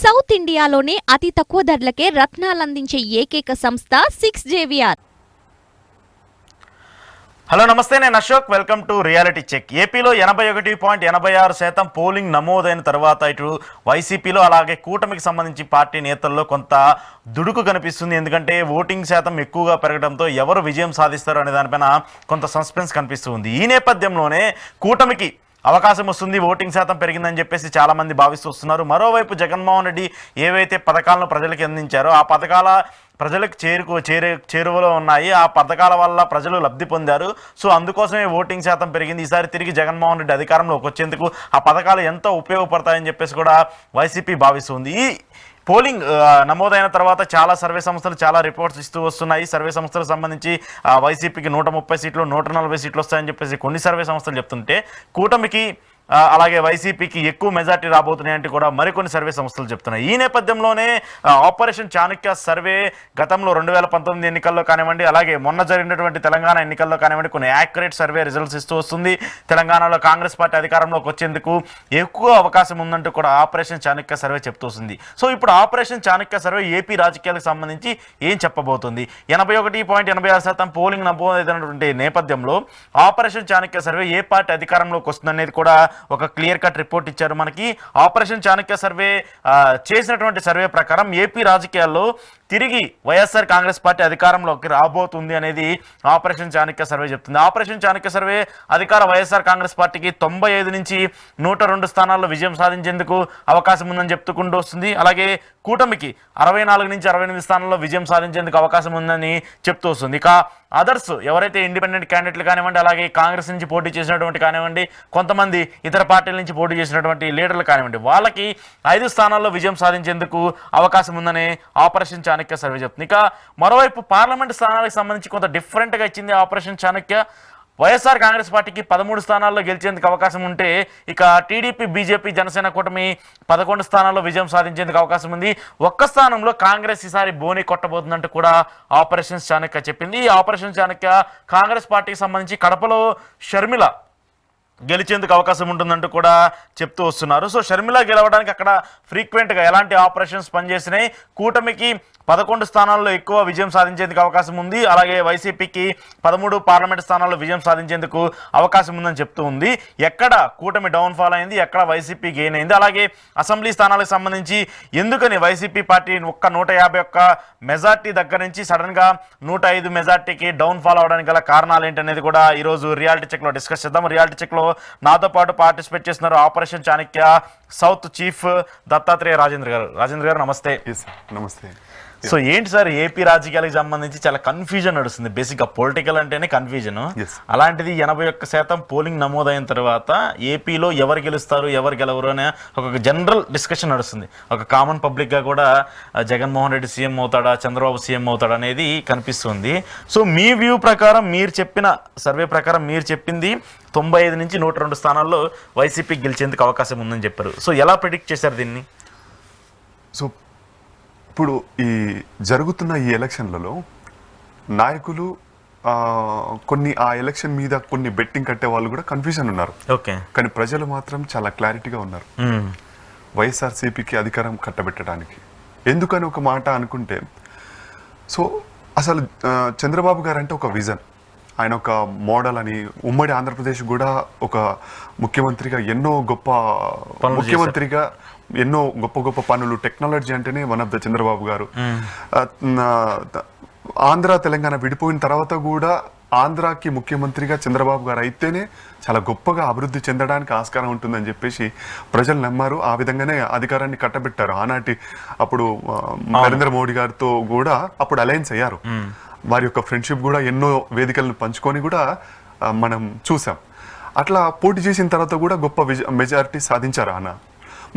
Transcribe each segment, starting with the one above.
South ఇండియాలోనే అతి తక్కువ ధరలకే రత్నాలందించే ఏకైక సంస్థ 6JVR. హలో నమస్తే, నేను Ashok. Welcome to reality check. ఏపీలో 81.86% పోలింగ్ నమోదైన తర్వాత ఇటు వైసీపీలో అలాగే కూటమికి సంబంధించి పార్టీ నేతల్లో కొంత దుడుకు కనిపిస్తుంది. ఎందుకంటే ఓటింగ్ శాతం ఎక్కువగా పెరగడంతో ఎవరు విజయం సాధిస్తారు అనే దానిపైన కొంత సస్పెన్స్ కనిపిస్తుంది. ఈ నేపథ్యంలోనే కూటమికి అవకాశం వస్తుంది, ఓటింగ్ శాతం పెరిగిందని చెప్పేసి చాలామంది భావిస్తూ వస్తున్నారు. మరోవైపు జగన్మోహన్ రెడ్డి ఏవైతే పథకాలను ప్రజలకు అందించారో ఆ పథకాల ప్రజలకు చేరువలో ఉన్నాయి. ఆ పథకాల వల్ల ప్రజలు లబ్ధి పొందారు. సో అందుకోసమే ఓటింగ్ శాతం పెరిగింది. ఈసారి తిరిగి జగన్మోహన్ రెడ్డి అధికారంలోకి వచ్చేందుకు ఆ పథకాలు ఎంతో ఉపయోగపడతాయని చెప్పేసి కూడా వైసీపీ భావిస్తుంది. ఈ పోలింగ్ నమోదైన తర్వాత చాలా సర్వే సంస్థలు చాలా రిపోర్ట్స్ ఇస్తూ వస్తున్నాయి. సర్వే సంస్థలకు సంబంధించి వైసీపీకి 130 సీట్లు 140 సీట్లు వస్తాయని చెప్పేసి కొన్ని సర్వే సంస్థలు చెప్తుంటే, కూటమికి అలాగే వైసీపీకి ఎక్కువ మెజార్టీ రాబోతున్నాయంటే కూడా మరికొన్ని సర్వే సంస్థలు చెప్తున్నాయి. ఈ నేపథ్యంలోనే ఆపరేషన్ చాణక్య సర్వే గతంలో 2019 ఎన్నికల్లో కానివ్వండి, అలాగే మొన్న జరిగినటువంటి తెలంగాణ ఎన్నికల్లో కానివ్వండి, కొన్ని యాక్యురేట్ సర్వే రిజల్ట్స్ ఇస్తూ వస్తుంది. తెలంగాణలో కాంగ్రెస్ పార్టీ అధికారంలోకి వచ్చేందుకు ఎక్కువ అవకాశం ఉందంటూ కూడా ఆపరేషన్ చాణక్య సర్వే చెప్తూ వస్తుంది. సో ఇప్పుడు ఆపరేషన్ చాణక్య సర్వే ఏపీ రాజకీయాలకు సంబంధించి ఏం చెప్పబోతుంది? 81.86% పోలింగ్ నమోదైనటువంటి నేపథ్యంలో ఆపరేషన్ చాణక్య సర్వే ఏ పార్టీ అధికారంలోకి వస్తుందనేది కూడా ఒక క్లియర్ కట్ రిపోర్ట్ ఇచ్చారు మనకి. ఆపరేషన్ చాణక్య సర్వే చేసినటువంటి సర్వే ప్రకారం ఏపీ రాజకీయాల్లో తిరిగి వైఎస్ఆర్ కాంగ్రెస్ పార్టీ అధికారంలోకి రాబోతుంది అనేది ఆపరేషన్ చాణక్య సర్వే చెప్తుంది. ఆపరేషన్ చాణక్య సర్వే అధికార వైఎస్ఆర్ కాంగ్రెస్ పార్టీకి 95 నుంచి 102 స్థానాల్లో విజయం సాధించేందుకు అవకాశం ఉందని చెప్పుకుంటూ వస్తుంది. అలాగే కూటమికి 64 నుంచి 68 స్థానాల్లో విజయం సాధించేందుకు అవకాశం ఉందని చెప్తూ వస్తుంది. ఇక అదర్స్ ఎవరైతే ఇండిపెండెంట్ క్యాండిడేట్లు కానివ్వండి, అలాగే కాంగ్రెస్ నుంచి పోటీ చేసినటువంటి కానివ్వండి, కొంతమంది ఇతర పార్టీల నుంచి పోటీ చేసినటువంటి లీడర్లు కానివ్వండి, వాళ్ళకి 5 స్థానాల్లో విజయం సాధించేందుకు అవకాశం ఉందని ఆపరేషన్ చాణక్య సర్వే చెప్తుంది. ఇక మరోవైపు పార్లమెంట్ స్థానాలకు సంబంధించి కొంత డిఫరెంట్గా ఇచ్చింది ఆపరేషన్ చాణక్య. వైఎస్ఆర్ కాంగ్రెస్ పార్టీకి 13 స్థానాల్లో గెలిచేందుకు అవకాశం ఉంటే, ఇక టీడీపీ బీజేపీ జనసేన కూటమి 11 స్థానాల్లో విజయం సాధించేందుకు అవకాశం ఉంది. ఒక్క స్థానంలో కాంగ్రెస్ ఈసారి బోని కొట్టబోతుందంటూ కూడా ఆపరేషన్ చాణక్య చెప్పింది. ఈ ఆపరేషన్ చాణక్య కాంగ్రెస్ పార్టీకి సంబంధించి కడపలో షర్మిల గెలిచేందుకు అవకాశం ఉంటుందంటూ కూడా చెప్తూ వస్తున్నారు. సో షర్మిల గెలవడానికి అక్కడ ఫ్రీక్వెంట్గా ఎలాంటి ఆపరేషన్స్ పనిచేసినాయి. కూటమికి 11 స్థానాల్లో ఎక్కువ విజయం సాధించేందుకు అవకాశం ఉంది. అలాగే వైసీపీకి 13 పార్లమెంట్ స్థానాల్లో విజయం సాధించేందుకు అవకాశం ఉందని చెప్తూ ఉంది. ఎక్కడ కూటమి డౌన్ఫాల్ అయింది, ఎక్కడ వైసీపీ గెయిన్ అయింది, అలాగే అసెంబ్లీ స్థానాలకు సంబంధించి ఎందుకని వైసీపీ పార్టీ 151 మెజార్టీ దగ్గర నుంచి సడన్గా 105 మెజార్టీకి డౌన్ఫాల్ అవడానికి గల కారణాలు ఏంటనేది కూడా ఈరోజు రియాలిటీ చెక్లో డిస్కస్ చేద్దాం. రియాలిటీ చెక్లో నాతో పాటు పార్టిసిపేట్ చేస్తున్నారు operation Chanakya south chief Dattatreya Rajendra గారు. రాజేంద్ర గారు నమస్తే. నమస్తే. సో ఏంటి సార్, ఏపీ రాజకీయాలకు సంబంధించి చాలా కన్ఫ్యూజన్ నడుస్తుంది. బేసిక్గా పొలిటికల్ అంటేనే కన్ఫ్యూజన్. అలాంటిది 81% పోలింగ్ నమోదైన తర్వాత ఏపీలో ఎవరు గెలుస్తారు ఎవరు గెలవరు అనే ఒక జనరల్ డిస్కషన్ నడుస్తుంది. ఒక కామన్ పబ్లిక్గా కూడా జగన్మోహన్ రెడ్డి సీఎం అవుతాడా, చంద్రబాబు సీఎం అవుతాడా అనేది కనిపిస్తుంది. సో మీ వ్యూ ప్రకారం, మీరు చెప్పిన సర్వే ప్రకారం మీరు చెప్పింది 95 నుంచి 102 స్థానాల్లో వైసీపీ గెలిచేందుకు అవకాశం ఉందని చెప్పారు. సో ఎలా ప్రిడిక్ట్ చేశారు దీన్ని? సో ఇప్పుడు ఈ జరుగుతున్న ఈ ఎలక్షన్లలో నాయకులు కొన్ని ఆ ఎలక్షన్ మీద కొన్ని బెట్టింగ్ కట్టే వాళ్ళు కూడా కన్ఫ్యూజన్ ఉన్నారు. ఓకే. కానీ ప్రజలు మాత్రం చాలా క్లారిటీగా ఉన్నారు వైఎస్ఆర్సీపీకి అధికారం కట్టబెట్టడానికి. ఎందుకని ఒక మాట అనుకుంటే, సో అసలు చంద్రబాబు గారు అంటే ఒక విజన్, ఆయన ఒక మోడల్ అని, ఉమ్మడి ఆంధ్రప్రదేశ్ కూడా ఒక ముఖ్యమంత్రిగా ఎన్నో గొప్ప గొప్ప పనులు, టెక్నాలజీ అంటేనే వన్ ఆఫ్ ద చంద్రబాబు గారు. ఆంధ్ర తెలంగాణ విడిపోయిన తర్వాత కూడా ఆంధ్రాకి ముఖ్యమంత్రిగా చంద్రబాబు గారు అయితేనే చాలా గొప్పగా అభివృద్ధి చెందడానికి ఆస్కారం ఉంటుందని చెప్పేసి ప్రజలు నమ్మారు. ఆ విధంగానే అధికారాన్ని కట్టబెట్టారు. అప్పుడు నరేంద్ర మోడీ గారితో కూడా అప్పుడు అలయన్స్ అయ్యారు. వారి యొక్క ఫ్రెండ్షిప్ కూడా ఎన్నో వేదికలను పంచుకొని కూడా మనం చూసాం. అట్లా పోటీ చేసిన తర్వాత కూడా గొప్ప మెజారిటీ సాధించారు ఆయన.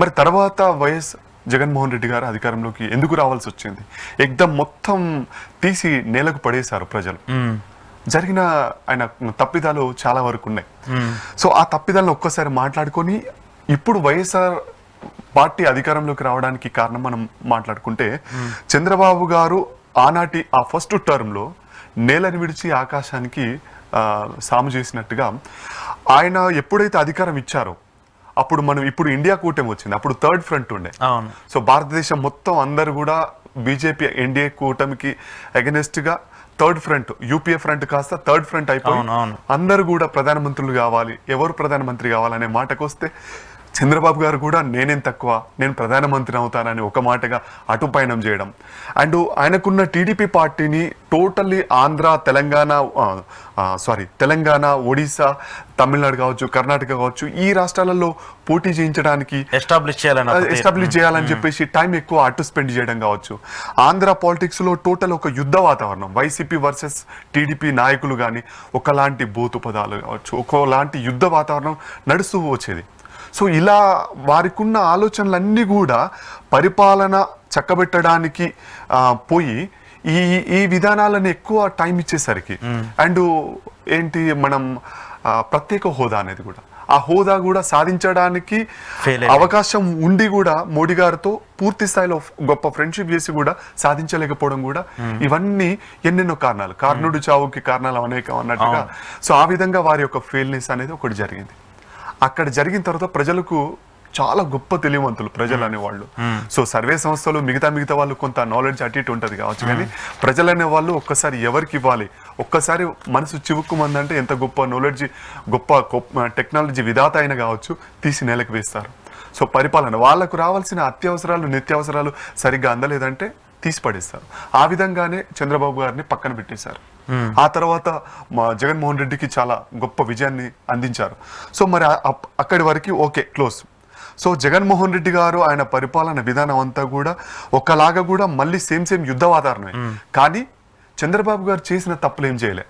మరి తర్వాత వైఎస్ జగన్మోహన్ రెడ్డి గారు అధికారంలోకి ఎందుకు రావాల్సి వచ్చింది? ఎగ్దమ్ మొత్తం తీసి నేలకు పడేశారు ప్రజలు. జరిగిన ఆయన తప్పిదాలు చాలా వరకు ఉన్నాయి. సో ఆ తప్పిదాలను ఒక్కసారి మాట్లాడుకొని ఇప్పుడు వైఎస్ఆర్ పార్టీ అధికారంలోకి రావడానికి కారణం మనం మాట్లాడుకుంటే, చంద్రబాబు గారు ఆనాటి ఆ ఫస్ట్ టర్మ్లో నేలని విడిచి ఆకాశానికి సాము చేసినట్టుగా ఆయన ఎప్పుడైతే అధికారం ఇచ్చారో అప్పుడు మనం ఇప్పుడు ఇండియా కూటమి వచ్చింది, అప్పుడు థర్డ్ ఫ్రంట్ ఉండే. అవును. సో భారతదేశం మొత్తం అందరు కూడా బీజేపీ ఎన్డీఏ కూటమికి అగెనిస్ట్ గా థర్డ్ ఫ్రంట్, యూపీఏ ఫ్రంట్ కాస్త థర్డ్ ఫ్రంట్ అయిపోయి అందరూ కూడా ప్రధానమంత్రులు కావాలి, ఎవరు ప్రధానమంత్రి కావాలనే మాటకు వస్తే చంద్రబాబు గారు కూడా నేనేం తక్కువ, నేను ప్రధానమంత్రి అవుతానని ఒక మాటగా అటుపయనం చేయడం. అండ్ ఆయనకున్న టీడీపీ పార్టీని టోటల్లీ ఆంధ్ర, తెలంగాణ, ఒడిశా, తమిళనాడు కావచ్చు, కర్ణాటక కావచ్చు, ఈ రాష్ట్రాలలో పోటీ చేయించడానికి ఎస్టాబ్లిష్ చేయాలని చెప్పేసి టైం ఎక్కువ అటు స్పెండ్ చేయడం కావచ్చు. ఆంధ్ర పాలిటిక్స్ లో టోటల్ ఒక యుద్ధ వాతావరణం, వైసీపీ వర్సెస్ టీడీపీ నాయకులు కానీ ఒకలాంటి బూతు పదాలు కావచ్చు, ఒకలాంటి యుద్ధ వాతావరణం నడుస్తూ వచ్చేది. సో ఇలా వారికున్న ఆలోచనలన్నీ కూడా పరిపాలన చక్కబెట్టడానికి పోయి ఈ విధానాలను ఎక్కువ టైం ఇచ్చేసరికి అండ్ ఏంటి మనం ప్రత్యేక హోదా అనేది కూడా, ఆ హోదా కూడా సాధించడానికి అవకాశం ఉండి కూడా మోడీ గారితో పూర్తి స్థాయిలో గొప్ప ఫ్రెండ్షిప్ చేసి కూడా సాధించలేకపోవడం కూడా ఇవన్నీ ఎన్నెన్నో కారణాలు, కర్ణుడి చావుకి కారణాలు అనేకం అన్నట్టుగా. సో ఆ విధంగా వారి యొక్క ఫెయిల్నెస్ అనేది ఒకటి జరిగింది. అక్కడ జరిగిన తర్వాత ప్రజలకు చాలా గొప్ప తెలియవంతులు ప్రజలు అనేవాళ్ళు. సో సర్వే సంస్థలు మిగతా వాళ్ళు కొంత నాలెడ్జ్ అటు ఇటు ఉంటుంది కావచ్చు, కానీ ప్రజలు అనే వాళ్ళు ఒక్కసారి ఎవరికి ఇవ్వాలి, ఒక్కసారి మనసు చివుక్కుమందంటే ఎంత గొప్ప నాలెడ్జ్, గొప్ప టెక్నాలజీ విధాత అయినా కావచ్చు తీసి నేలకు వేస్తారు. సో పరిపాలన వాళ్ళకు రావాల్సిన అత్యవసరాలు, నిత్యావసరాలు సరిగ్గా అందలేదంటే తీసి పడేస్తారు. ఆ విధంగానే చంద్రబాబు గారిని పక్కన పెట్టేశారు. ఆ తర్వాత మా జగన్మోహన్ రెడ్డికి చాలా గొప్ప విజయాన్ని అందించారు. సో మరి అక్కడి వరకు okay, close. So Jaganmohan Reddy గారు ఆయన పరిపాలన విధానం అంతా కూడా ఒకలాగా కూడా మళ్ళీ సేమ్ యుద్ధ వాతావరణమే. కానీ చంద్రబాబు గారు చేసిన తప్పులు ఏం చేయలే,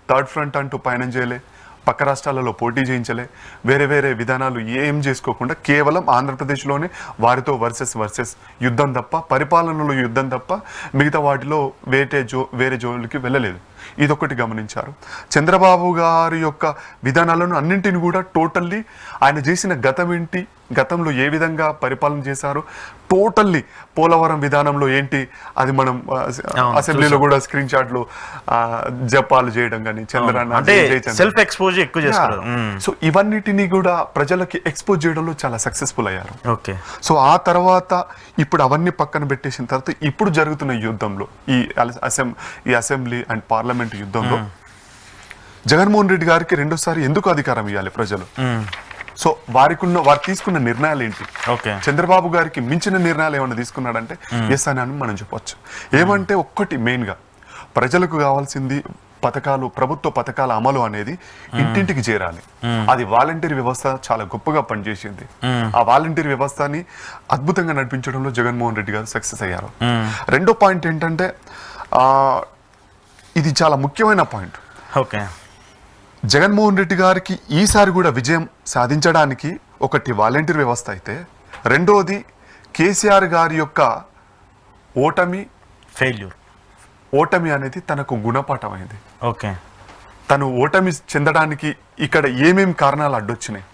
థర్డ్ ఫ్రంట్ అంటూ పయనం చేయలే, పక్క రాష్ట్రాలలో పోటీ చేయించలే, వేరే విధానాలు ఏం చేసుకోకుండా కేవలం ఆంధ్రప్రదేశ్లోనే వారితో వర్సెస్ యుద్ధం తప్ప, పరిపాలనలో యుద్ధం తప్ప మిగతా వాటిలో వేరే జోన్లకి వెళ్ళలేదు. ఇదొకటి గమనించారు. చంద్రబాబు గారి యొక్క విధానాలను అన్నింటిని కూడా టోటల్లీ ఆయన చేసిన గతం ఏంటి, గతంలో ఏ విధంగా పరిపాలన చేశారు, టోటల్లీ పోలవరం విధానంలో ఏంటి అది మనం అసెంబ్లీలో కూడా స్క్రీన్ షాట్లు జపాలు చేయడం కానీ, సెల్ఫ్ ఎక్స్పోజ్ ఎక్కువ చేస్తారు. సో ఇవన్నిటిని కూడా ప్రజలకి ఎక్స్పోజ్ చేయడంలో చాలా సక్సెస్ఫుల్ అయ్యారు. ఓకే. సో ఆ తర్వాత ఇప్పుడు అవన్నీ పక్కన పెట్టేసిన తర్వాత ఇప్పుడు జరుగుతున్న యుద్ధంలో, ఈ అసెంబ్లీ అండ్ పార్లమెంట్ యుద్ధంలో జగన్మోహన్ రెడ్డి గారికి రెండోసారి ఎందుకు అధికారం ఇవ్వాలి ప్రజలు? సో వారు తీసుకున్న నిర్ణయాలు ఏంటి? చంద్రబాబు గారికి మించిన నిర్ణయాలు ఏమైనా తీసుకున్నాడంటే ఎస్ అని మనం చెప్పొచ్చు. ఏమంటే ఒక్కటి మెయిన్ గా ప్రజలకు కావాల్సింది పథకాలు, ప్రభుత్వ పథకాల అమలు అనేది ఇంటింటికి చేరాలి. అది వాలంటీర్ వ్యవస్థ చాలా గొప్పగా పనిచేసింది. ఆ వాలంటీర్ వ్యవస్థని అద్భుతంగా నడిపించడంలో జగన్మోహన్ రెడ్డి గారు సక్సెస్ అయ్యారు. రెండో పాయింట్ ఏంటంటే ఇది చాలా ముఖ్యమైన పాయింట్. ఓకే. జగన్మోహన్ రెడ్డి గారికి ఈసారి కూడా విజయం సాధించడానికి ఒకటి వాలంటీర్ వ్యవస్థ అయితే, రెండోది కేసీఆర్ గారి యొక్క ఓటమి అనేది తనకు గుణపాఠమైంది. ఓకే. తను ఓటమి చెందడానికి ఇక్కడ ఏమేం కారణాలు అడ్డొచ్చినాయి.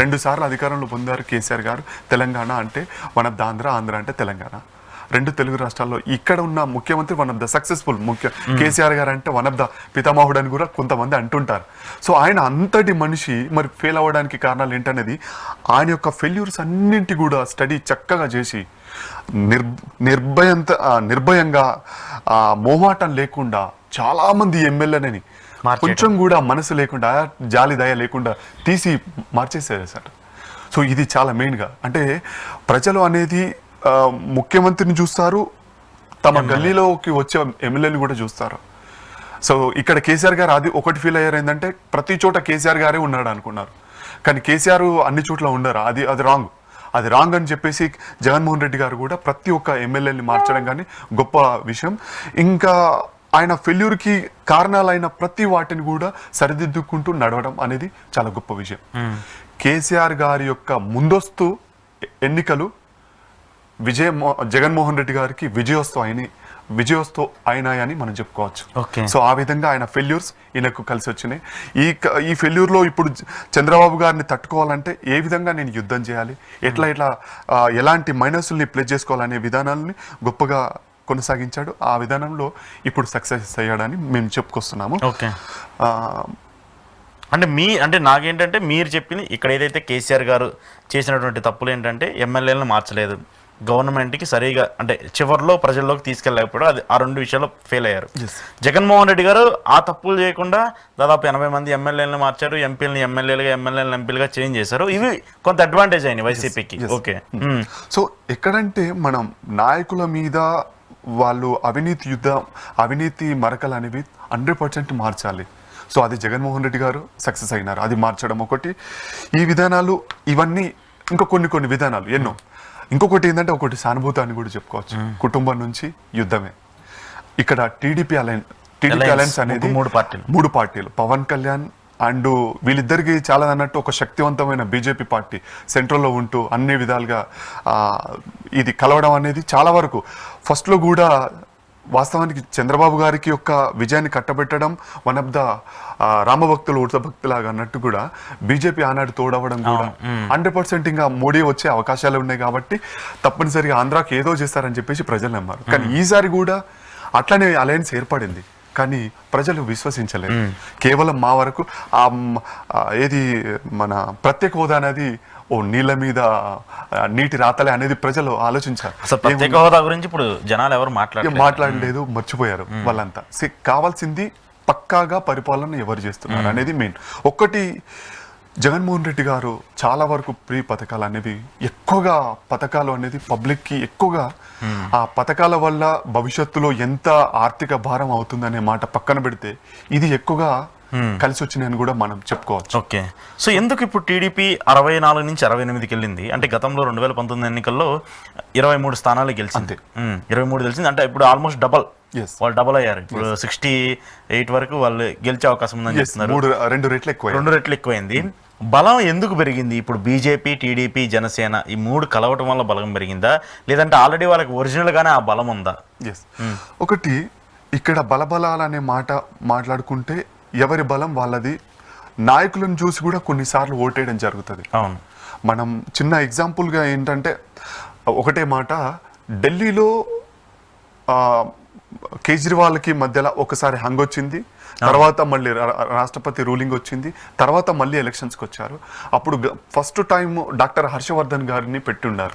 2 సార్లు అధికారంలో పొందారు కేసీఆర్ గారు. తెలంగాణ అంటే వన్ ఆఫ్ ద ఆంధ్ర అంటే తెలంగాణ, 2 తెలుగు రాష్ట్రాల్లో ఇక్కడ ఉన్న ముఖ్యమంత్రి one of the successful KCR గారు అంటే వన్ ఆఫ్ ద పితామహుడు అని కూడా కొంతమంది అంటుంటారు. సో ఆయన అంతటి మనిషి మరి ఫెయిల్ అవ్వడానికి కారణాలు ఏంటనేది ఆయన యొక్క ఫెయిల్యూర్స్ అన్నింటి కూడా స్టడీ చక్కగా చేసి నిర్భయంగా మోమాటం లేకుండా చాలా మంది ఎమ్మెల్యేలని కొంచెం కూడా మనసు లేకుండా, జాలి దయ లేకుండా తీసి మార్చేసారు సార్. సో ఇది చాలా మెయిన్గా అంటే ప్రజలు అనేది ముఖ్యమంత్రిని చూస్తారు, తమ గల్లీలోకి వచ్చే ఎమ్మెల్యేని కూడా చూస్తారు. సో ఇక్కడ కేసీఆర్ గారు అది ఒకటి ఫీల్ అయ్యారు ఏంటంటే ప్రతి చోట కేసీఆర్ గారే ఉన్నాడు అనుకున్నారు, కానీ కేసీఆర్ అన్ని చోట్ల ఉండరు. అది రాంగ్ అని చెప్పేసి జగన్మోహన్ రెడ్డి గారు కూడా ప్రతి ఒక్క ఎమ్మెల్యేని మార్చడం కానీ గొప్ప విషయం. ఇంకా ఆయన ఫెయిల్యూర్కి కారణాలైన ప్రతి వాటిని కూడా సరిదిద్దుకుంటూ నడవడం అనేది చాలా గొప్ప విషయం. కేసీఆర్ గారి యొక్క ముందస్తు ఎన్నికలు జగన్మోహన్ రెడ్డి గారికి విజయోత్సవ అయినాయని మనం చెప్పుకోవచ్చు. సో ఆ విధంగా ఆయన ఫెయిల్యూర్స్ ఈయనకు కలిసి వచ్చినాయి. ఈ ఫెయిల్యూర్ లో ఇప్పుడు చంద్రబాబు గారిని తట్టుకోవాలంటే ఏ విధంగా నేను యుద్ధం చేయాలి, ఎలాంటి మైనస్ని ప్లే చేసుకోవాలనే విధానాలని గొప్పగా కొనసాగించాడు. ఆ విధానంలో ఇప్పుడు సక్సెస్ అయ్యాడని మేము చెప్పుకొస్తున్నాము. అంటే నాకేంటంటే మీరు చెప్పింది ఇక్కడ ఏదైతే కేసీఆర్ గారు చేసినటువంటి తప్పులు ఏంటంటే ఎమ్మెల్యేలను మార్చలేదు, గవర్నమెంట్కి సరిగా అంటే చివరిలో ప్రజల్లోకి తీసుకెళ్ళకపోవడం, అది ఆ రెండు విషయాల్లో ఫెయిల్ అయ్యారు. జగన్మోహన్ రెడ్డి గారు ఆ తప్పులు చేయకుండా దాదాపు 80 మంది ఎమ్మెల్యేలను మార్చారు, ఎంపీలని ఎమ్మెల్యేలుగా ఎమ్మెల్యేలను ఎంపీలుగా చేంజ్ చేశారు. ఇవి కొంత అడ్వాంటేజ్ అయినాయి వైసీపీకి. ఓకే, సో ఎక్కడంటే మనం నాయకుల మీద వాళ్ళు అవినీతి మరకలు అనేవి 100% మార్చాలి. సో అది జగన్మోహన్ రెడ్డి గారు సక్సెస్ అయినారు, అది మార్చడం ఒకటి. ఈ విధానాలు ఇవన్నీ ఇంకా కొన్ని విధానాలు ఎన్నో. ఇంకొకటి ఏంటంటే ఒకటి సానుభూతి అని కూడా చెప్పుకోవచ్చు. కుటుంబం నుంచి యుద్ధమే. ఇక్కడ టీడీపీ అలయన్స్ అనేది మూడు పార్టీలు పవన్ కళ్యాణ్ అండ్ వీళ్ళిద్దరికి చాలా అన్నట్టు ఒక శక్తివంతమైన బీజేపీ పార్టీ సెంట్రల్లో ఉంటూ అన్ని విధాలుగా ఇది కలవడం అనేది చాలా వరకు ఫస్ట్లో కూడా వాస్తవానికి చంద్రబాబు గారికి యొక్క విజయాన్ని కట్టబెట్టడం వన్ ఆఫ్ ద రామభక్తులు ఉడతభక్తులాగా అన్నట్టు కూడా బీజేపీ ఆనాడు తోడవడం కూడా 100% ఇంకా మోడీ వచ్చే అవకాశాలు ఉన్నాయి కాబట్టి తప్పనిసరిగా ఆంధ్రాకి ఏదో చేస్తారని చెప్పేసి ప్రజలు నమ్మారు. కానీ ఈసారి కూడా అట్లనే అలయన్స్ ఏర్పడింది, కానీ ప్రజలు విశ్వసించలేదు. కేవలం మా వరకు ఏది మన ప్రత్యేక హోదా అనేది నీళ్ళ మీద నీటి రాతలే అనేది ప్రజలు ఆలోచించారు. ప్రత్యేక హోదా గురించి ఇప్పుడు జనాలు ఎవరు మాట్లాడలేదు, మర్చిపోయారు వాళ్ళంతా. కావాల్సింది పక్కాగా పరిపాలన ఎవరు చేస్తున్నారు అనేది మెయిన్. ఒక్కటి జగన్మోహన్ రెడ్డి గారు చాలా వరకు పథకాలు అనేవి ఎక్కువగా పథకాలు అనేది పబ్లిక్కి ఎక్కువగా ఆ పథకాల వల్ల భవిష్యత్తులో ఎంత ఆర్థిక భారం అవుతుందనే మాట పక్కన పెడితే ఇది ఎక్కువగా కలిసి వచ్చినాయని కూడా మనం చెప్పుకోవచ్చు. ఓకే, సో ఎందుకు ఇప్పుడు టీడీపీ 64 నుంచి 68కి వెళ్ళింది? అంటే గతంలో 2019 ఎన్నికల్లో 23 స్థానాలు గెలిచింది, 23 గెలిచింది. అంటే ఇప్పుడు ఆల్మోస్ట్ వాళ్ళు డబల్ అయ్యారు. ఇప్పుడు 68 వరకు వాళ్ళు గెలిచే అవకాశం ఉందని చెప్తున్నారు. 2 రెట్లు ఎక్కువైంది. బలం ఎందుకు పెరిగింది? ఇప్పుడు బీజేపీ, టీడీపీ, జనసేన ఈ 3 కలవటం వల్ల బలం పెరిగిందా, లేదంటే ఆల్రెడీ వాళ్ళకి ఒరిజినల్ గానే ఆ బలం ఉందా? ఒకటి ఇక్కడ బలబలాలు అనే మాట మాట్లాడుకుంటే ఎవరి బలం వాళ్ళది. నాయకులను చూసి కూడా కొన్నిసార్లు ఓటేయడం జరుగుతుంది. అవును, మనం చిన్న ఎగ్జాంపుల్గా ఏంటంటే ఒకటే మాట, ఢిల్లీలో కేజ్రీవాల్కి మధ్యలో ఒకసారి హంగ్ వచ్చింది, తర్వాత మళ్ళీ రాష్ట్రపతి రూలింగ్ వచ్చింది, తర్వాత మళ్ళీ ఎలక్షన్స్కి వచ్చారు. అప్పుడు ఫస్ట్ టైం డాక్టర్ హర్షవర్ధన్ గారిని పెట్టుండారు.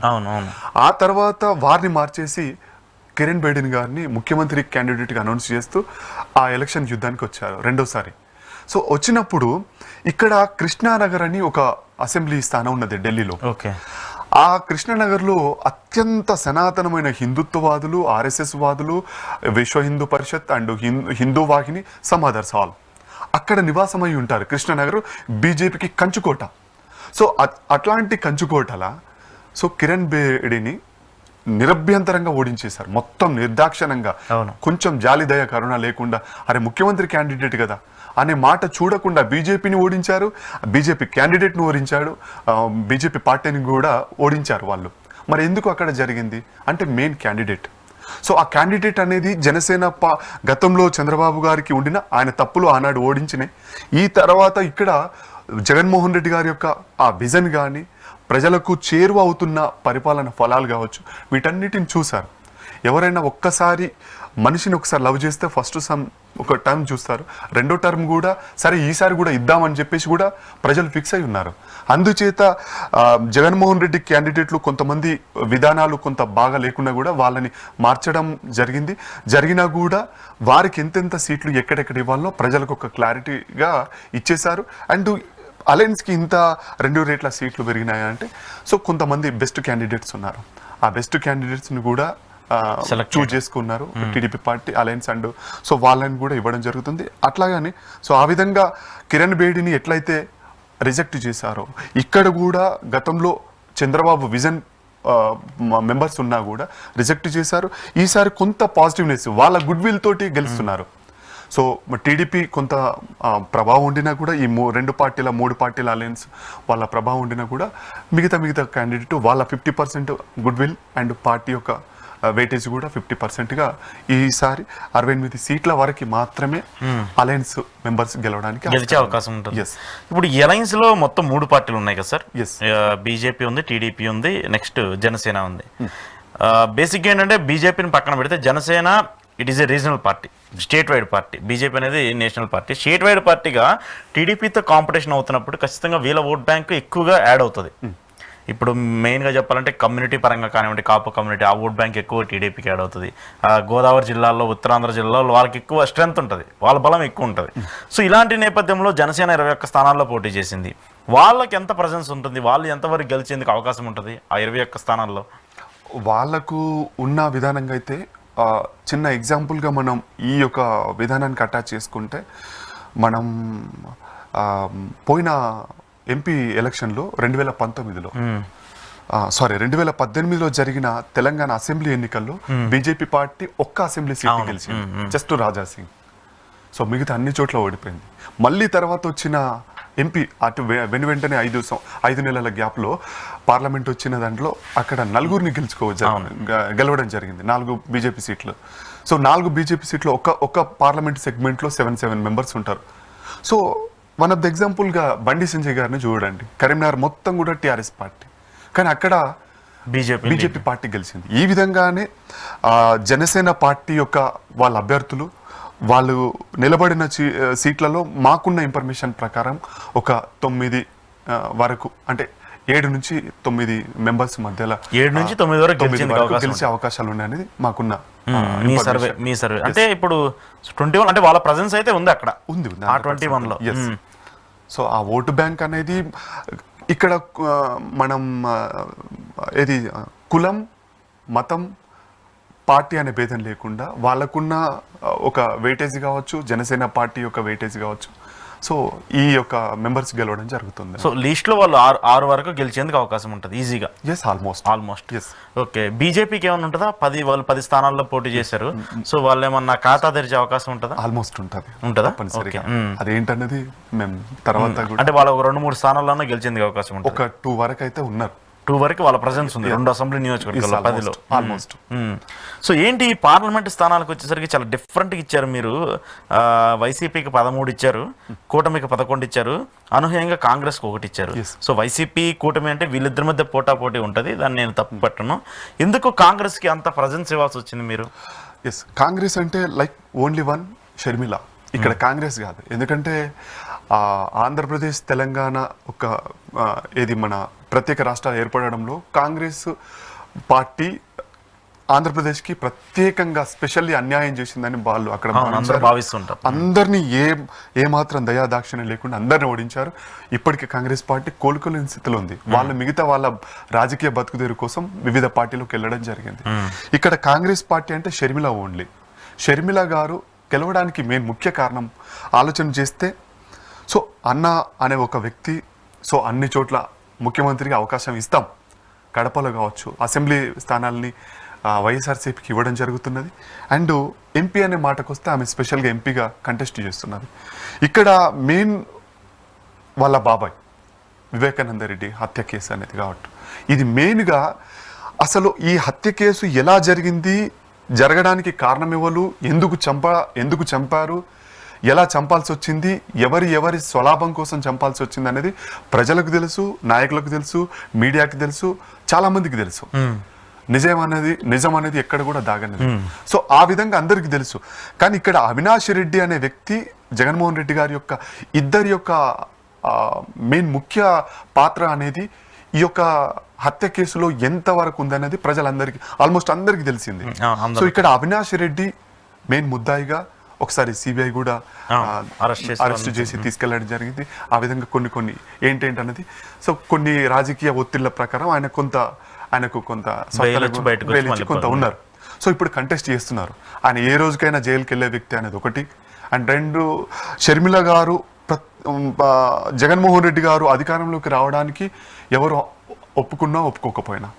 ఆ తర్వాత వారిని మార్చేసి కిరణ్ బేడిని గారిని ముఖ్యమంత్రి క్యాండిడేట్గా అనౌన్స్ చేస్తూ ఆ ఎలక్షన్ యుద్ధానికి వచ్చారు రెండోసారి. సో వచ్చినప్పుడు ఇక్కడ కృష్ణానగర్ అని ఒక అసెంబ్లీ స్థానం ఉన్నది ఢిల్లీలో. ఆ కృష్ణానగర్లో అత్యంత సనాతనమైన హిందుత్వవాదులు, ఆర్ఎస్ఎస్ వాదులు, విశ్వ Hindu Parishad and Hindu Vahini సమాదర్స్ hall అక్కడ నివాసమై ఉంటారు. కృష్ణానగర్ బీజేపీకి కంచుకోట. సో అట్లాంటి కంచుకోటలా సో కిరణ్ బేడిని నిరభ్యంతరంగా ఓడించేశారు, మొత్తం నిర్దాక్షణంగా. కొంచెం జాలి దయ కరుణ లేకుండా, అరే ముఖ్యమంత్రి క్యాండిడేట్ కదా అనే మాట చూడకుండా బీజేపీని ఓడించారు, బీజేపీ క్యాండిడేట్ను ఓడించాడు, బీజేపీ పార్టీని కూడా ఓడించారు వాళ్ళు. మరి ఎందుకు అక్కడ జరిగింది అంటే మెయిన్ క్యాండిడేట్. సో ఆ క్యాండిడేట్ అనేది జనసేన గతంలో చంద్రబాబు గారికి ఉండిన ఆయన తప్పులు ఆనాడు ఓడించినాయి. ఈ తర్వాత ఇక్కడ జగన్మోహన్ రెడ్డి గారి యొక్క ఆ విజన్ కానీ ప్రజలకు చేరువ అవుతున్న పరిపాలన ఫలాలు కావచ్చు, వీటన్నిటిని చూశారు. ఎవరైనా ఒక్కసారి మనిషిని ఒకసారి లవ్ చేస్తే ఫస్ట్ ఒక టర్మ్ చూస్తారు, రెండో టర్మ్ కూడా సరే ఈసారి కూడా ఇద్దామని చెప్పేసి కూడా ప్రజలు ఫిక్స్ అయి ఉన్నారు. అందుచేత జగన్మోహన్ రెడ్డి క్యాండిడేట్లు కొంతమంది విధానాలు కొంత బాగా లేకుండా కూడా వాళ్ళని మార్చడం జరిగినా కూడా వారికి ఎంతెంత సీట్లు ఎక్కడెక్కడ ఇవ్వాలో ప్రజలకు ఒక క్లారిటీగా ఇచ్చేశారు. అండ్ అలయన్స్కి ఇంత 2 రేట్ల సీట్లు పెరిగినాయా అంటే సో కొంతమంది బెస్ట్ క్యాండిడేట్స్ ఉన్నారు, ఆ బెస్ట్ క్యాండిడేట్స్ని కూడా చూజ్ చేసుకున్నారు TDP party alliance and so వాళ్ళని కూడా ఇవ్వడం జరుగుతుంది. అట్లాగని సో ఆ విధంగా కిరణ్ బేడిని ఎట్లయితే రిజెక్ట్ చేశారో ఇక్కడ కూడా గతంలో చంద్రబాబు విజన్ మెంబర్స్ ఉన్నా కూడా రిజెక్ట్ చేశారు. ఈసారి కొంత పాజిటివ్నెస్ వాళ్ళ గుడ్ విల్ తోటి గెలుస్తున్నారు. సో టీడీపీ కొంత ప్రభావం ఉండినా కూడా ఈ 3 పార్టీల అలయన్స్ వాళ్ళ ప్రభావం ఉండినా కూడా మిగతా క్యాండిడేట్ వాళ్ళ 50% గుడ్ విల్ అండ్ పార్టీ యొక్క వెయిటేజ్ కూడా 50%గా ఈసారి 68 సీట్ల వరకు మాత్రమే అలయన్స్ మెంబర్స్ గెలిచే అవకాశం ఉంటుంది. ఇప్పుడు ఈ అలయన్స్ లో మొత్తం 3 పార్టీలు ఉన్నాయి కదా సార్? బీజేపీ ఉంది, టీడీపీ ఉంది, నెక్స్ట్ జనసేన ఉంది. బేసిక్గా ఏంటంటే బీజేపీని పక్కన పెడితే Janasena it is a regional party, state wide party. BJP అనేది నేషనల్ పార్టీ. స్టేట్ వైడ్ పార్టీగా టీడీపీతో కాంపిటీషన్ అవుతున్నప్పుడు ఖచ్చితంగా వీళ్ళ ఓట్ బ్యాంక్ ఎక్కువగా యాడ్ అవుతుంది. ఇప్పుడు మెయిన్గా చెప్పాలంటే కమ్యూనిటీ పరంగా కానివ్వండి, కాపు కమ్యూనిటీ, ఆ ఓట్ బ్యాంక్ ఎక్కువ టీడీపీకి యాడ్ అవుతుంది. గోదావరి జిల్లాల్లో, ఉత్తరాంధ్ర జిల్లాలో వాళ్ళకి ఎక్కువ స్ట్రెంత్ ఉంటుంది, వాళ్ళ బలం ఎక్కువ ఉంటుంది. సో ఇలాంటి నేపథ్యంలో జనసేన 21 స్థానాల్లో పోటీ చేసింది. వాళ్ళకి ఎంత ప్రజెన్స్ ఉంటుంది, వాళ్ళు ఎంతవరకు గెలిచేందుకు అవకాశం ఉంటుంది ఆ 21 స్థానాల్లో? వాళ్ళకు ఉన్న విధానంగా అయితే చిన్న ఎగ్జాంపుల్గా మనం ఈ యొక్క విధానానికి అటాచ్ చేసుకుంటే, మనం పోయిన ఎంపీ ఎలక్షన్లో 2019లో 2018లో జరిగిన తెలంగాణ అసెంబ్లీ ఎన్నికల్లో బీజేపీ పార్టీ ఒక్క అసెంబ్లీ సీట్ గెలిచింది, జస్ట్ రాజా సింగ్. సో మిగతా అన్ని చోట్ల ఓడిపోయింది. మళ్ళీ తర్వాత వచ్చిన ఎంపీ అటు వెంటనే 5 నెలల గ్యాప్లో పార్లమెంట్ వచ్చిన దాంట్లో అక్కడ 4 గెలవడం జరిగింది, 4 బీజేపీ సీట్లు. సో 4 బీజేపీ సీట్లు ఒక పార్లమెంట్ సెగ్మెంట్లో 7 మెంబర్స్ ఉంటారు. సో వన్ ఆఫ్ ద ఎగ్జాంపుల్గా బండి సంజయ్ గారిని చూడండి, కరీంనగర్ మొత్తం కూడా టీఆర్ఎస్ పార్టీ, కానీ అక్కడ బీజేపీ పార్టీ గెలిచింది. ఈ విధంగానే జనసేన పార్టీ యొక్క వాళ్ళ అభ్యర్థులు వాళ్ళు నిలబడిన సీట్లలో మాకున్న ఇన్ఫర్మేషన్ ప్రకారం ఒక 9 వరకు, అంటే 7 నుంచి 9 మెంబర్స్ మధ్యలో 7 నుంచి 9 వరకు గెలిచే అవకాశాలు ఉన్నాయనేది మాకున్న మీ సర్వే. అంటే ఇప్పుడు 21 అంటే వాళ్ళ ప్రెజెన్స్ అయితే ఉంది అక్కడ, ఉంది ఆ 21లో. సో ఆ ఓటు బ్యాంక్ అనేది ఇక్కడ మనం ఏది కులం, మతం, పార్టీ అనే భేదం లేకుండా వాళ్ళకున్న ఒక వెయిటేజ్ కావచ్చు, జనసేన పార్టీ యొక్క వెయిటేజ్ కావచ్చు. సో ఈ యొక్క మెంబర్స్ గెలవడం జరుగుతుంది. సో లిస్ట్ లో వాళ్ళు 6 వరకు గెలిచేందుకు అవకాశం ఉంటుంది ఈజీగా. ఆల్మోస్ట్. ఓకే, బీజేపీకి ఏమైనా ఉంటుందా? వాళ్ళు 10 స్థానాల్లో పోటీ చేశారు. సో వాళ్ళు ఏమన్నా ఖాతా తెరిచే అవకాశం ఉంటుందా? ఆల్మోస్ట్ ఉంటుందా? అదేంటన్నది మేము తర్వాత అంటే వాళ్ళు ఒక 2-3 స్థానాల్లోనే గెలిచేందుకు అవకాశం ఉంటుంది. ఒక 2 వరకు అయితే ఉన్నారు. 2 వరకు వాళ్ళ ప్రజెన్స్ ఉంది 2 అసెంబ్లీ నియోజకవర్గాల్లో 10లో ఆల్మోస్ట్. సో ఏంటి ఈ పార్లమెంట్ స్థానాలకు వచ్చేసరికి చాలా డిఫరెంట్గా ఇచ్చారు మీరు. వైసీపీకి 13 ఇచ్చారు, కూటమికి 11 ఇచ్చారు, అనూహ్యంగా కాంగ్రెస్కి 1 ఇచ్చారు. సో వైసీపీ కూటమి అంటే వీళ్ళిద్దరి మధ్య పోటాపోటీ ఉంటుంది, దాన్ని నేను తప్పు పట్టను. ఎందుకు కాంగ్రెస్కి అంత ప్రజెన్స్ ఇవ్వాల్సి వచ్చింది మీరు? కాంగ్రెస్ అంటే లైక్ ఓన్లీ వన్ షర్మిల, ఇక్కడ కాంగ్రెస్ కాదు. ఎందుకంటే ఆంధ్రప్రదేశ్, తెలంగాణ ఒక ఏది మన ప్రత్యేక రాష్ట్రాలు ఏర్పడడంలో కాంగ్రెస్ పార్టీ ఆంధ్రప్రదేశ్కి ప్రత్యేకంగా స్పెషల్లీ అన్యాయం చేసిందని వాళ్ళు అక్కడ భావిస్తుంటారు. అందరినీ ఏమాత్రం దయాదాక్షిణ్యం లేకుండా అందరిని ఓడించారు. ఇప్పటికీ కాంగ్రెస్ పార్టీ కోలుకోలేని స్థితిలో ఉంది. వాళ్ళు మిగతా వాళ్ళ రాజకీయ బతుకుదేరు కోసం వివిధ పార్టీలకు వెళ్ళడం జరిగింది. ఇక్కడ కాంగ్రెస్ పార్టీ అంటే షర్మిల ఓన్లీ. షర్మిల గారు గెలవడానికి మెయిన్ ముఖ్య కారణం ఆలోచన చేస్తే, సో అన్న అనే ఒక వ్యక్తి, సో అన్ని చోట్ల ముఖ్యమంత్రికి అవకాశం ఇస్తాం, కడపలో కావచ్చు అసెంబ్లీ స్థానాల్ని వైఎస్ఆర్సీపీకి ఇవ్వడం జరుగుతున్నది. అండ్ ఎంపీ అనే మాటకు వస్తే ఆమె స్పెషల్గా ఎంపీగా కంటెస్ట్ చేస్తున్నది. ఇక్కడ మెయిన్ వాళ్ళ బాబాయ్ వివేకానంద రెడ్డి హత్య కేసు అనేది కాబట్టి ఇది మెయిన్గా అసలు ఈ హత్య కేసు ఎలా జరిగింది, జరగడానికి కారణం ఎవరు, ఎందుకు చంపారు, ఎలా చంపాల్సి వచ్చింది, ఎవరి స్వలాభం కోసం చంపాల్సి వచ్చింది అనేది ప్రజలకు తెలుసు, నాయకులకు తెలుసు, మీడియాకి తెలుసు, చాలా మందికి తెలుసు. నిజం అనేది ఎక్కడ కూడా దాగనేది. సో ఆ విధంగా అందరికీ తెలుసు. కానీ ఇక్కడ అవినాష్ రెడ్డి అనే వ్యక్తి, జగన్మోహన్ రెడ్డి గారి యొక్క ఇద్దరి యొక్క మెయిన్ ముఖ్య పాత్ర అనేది ఈ యొక్క హత్య కేసులో ఎంత వరకు ఉందనేది ప్రజలందరికీ ఆల్మోస్ట్ అందరికీ తెలిసింది. సో ఇక్కడ అవినాష్ రెడ్డి మెయిన్ ముద్దాయిగా ఒకసారి సిబిఐ కూడా అరెస్ట్ చేసి తీసుకెళ్లడం జరిగింది. ఆ విధంగా కొన్ని ఏంటన్నది, సో కొన్ని రాజకీయ ఒత్తిళ్ల ప్రకారం ఆయనకు కొంత ఉన్నారు. సో ఇప్పుడు కంటెస్ట్ చేస్తున్నారు. ఆయన ఏ రోజుకైనా జైలుకి వెళ్ళే వ్యక్తి అనేది ఒకటి. అండ్ 2, షర్మిల గారు జగన్మోహన్ రెడ్డి గారు అధికారంలోకి రావడానికి ఎవరు ఒప్పుకున్నా ఒప్పుకోకపోయినా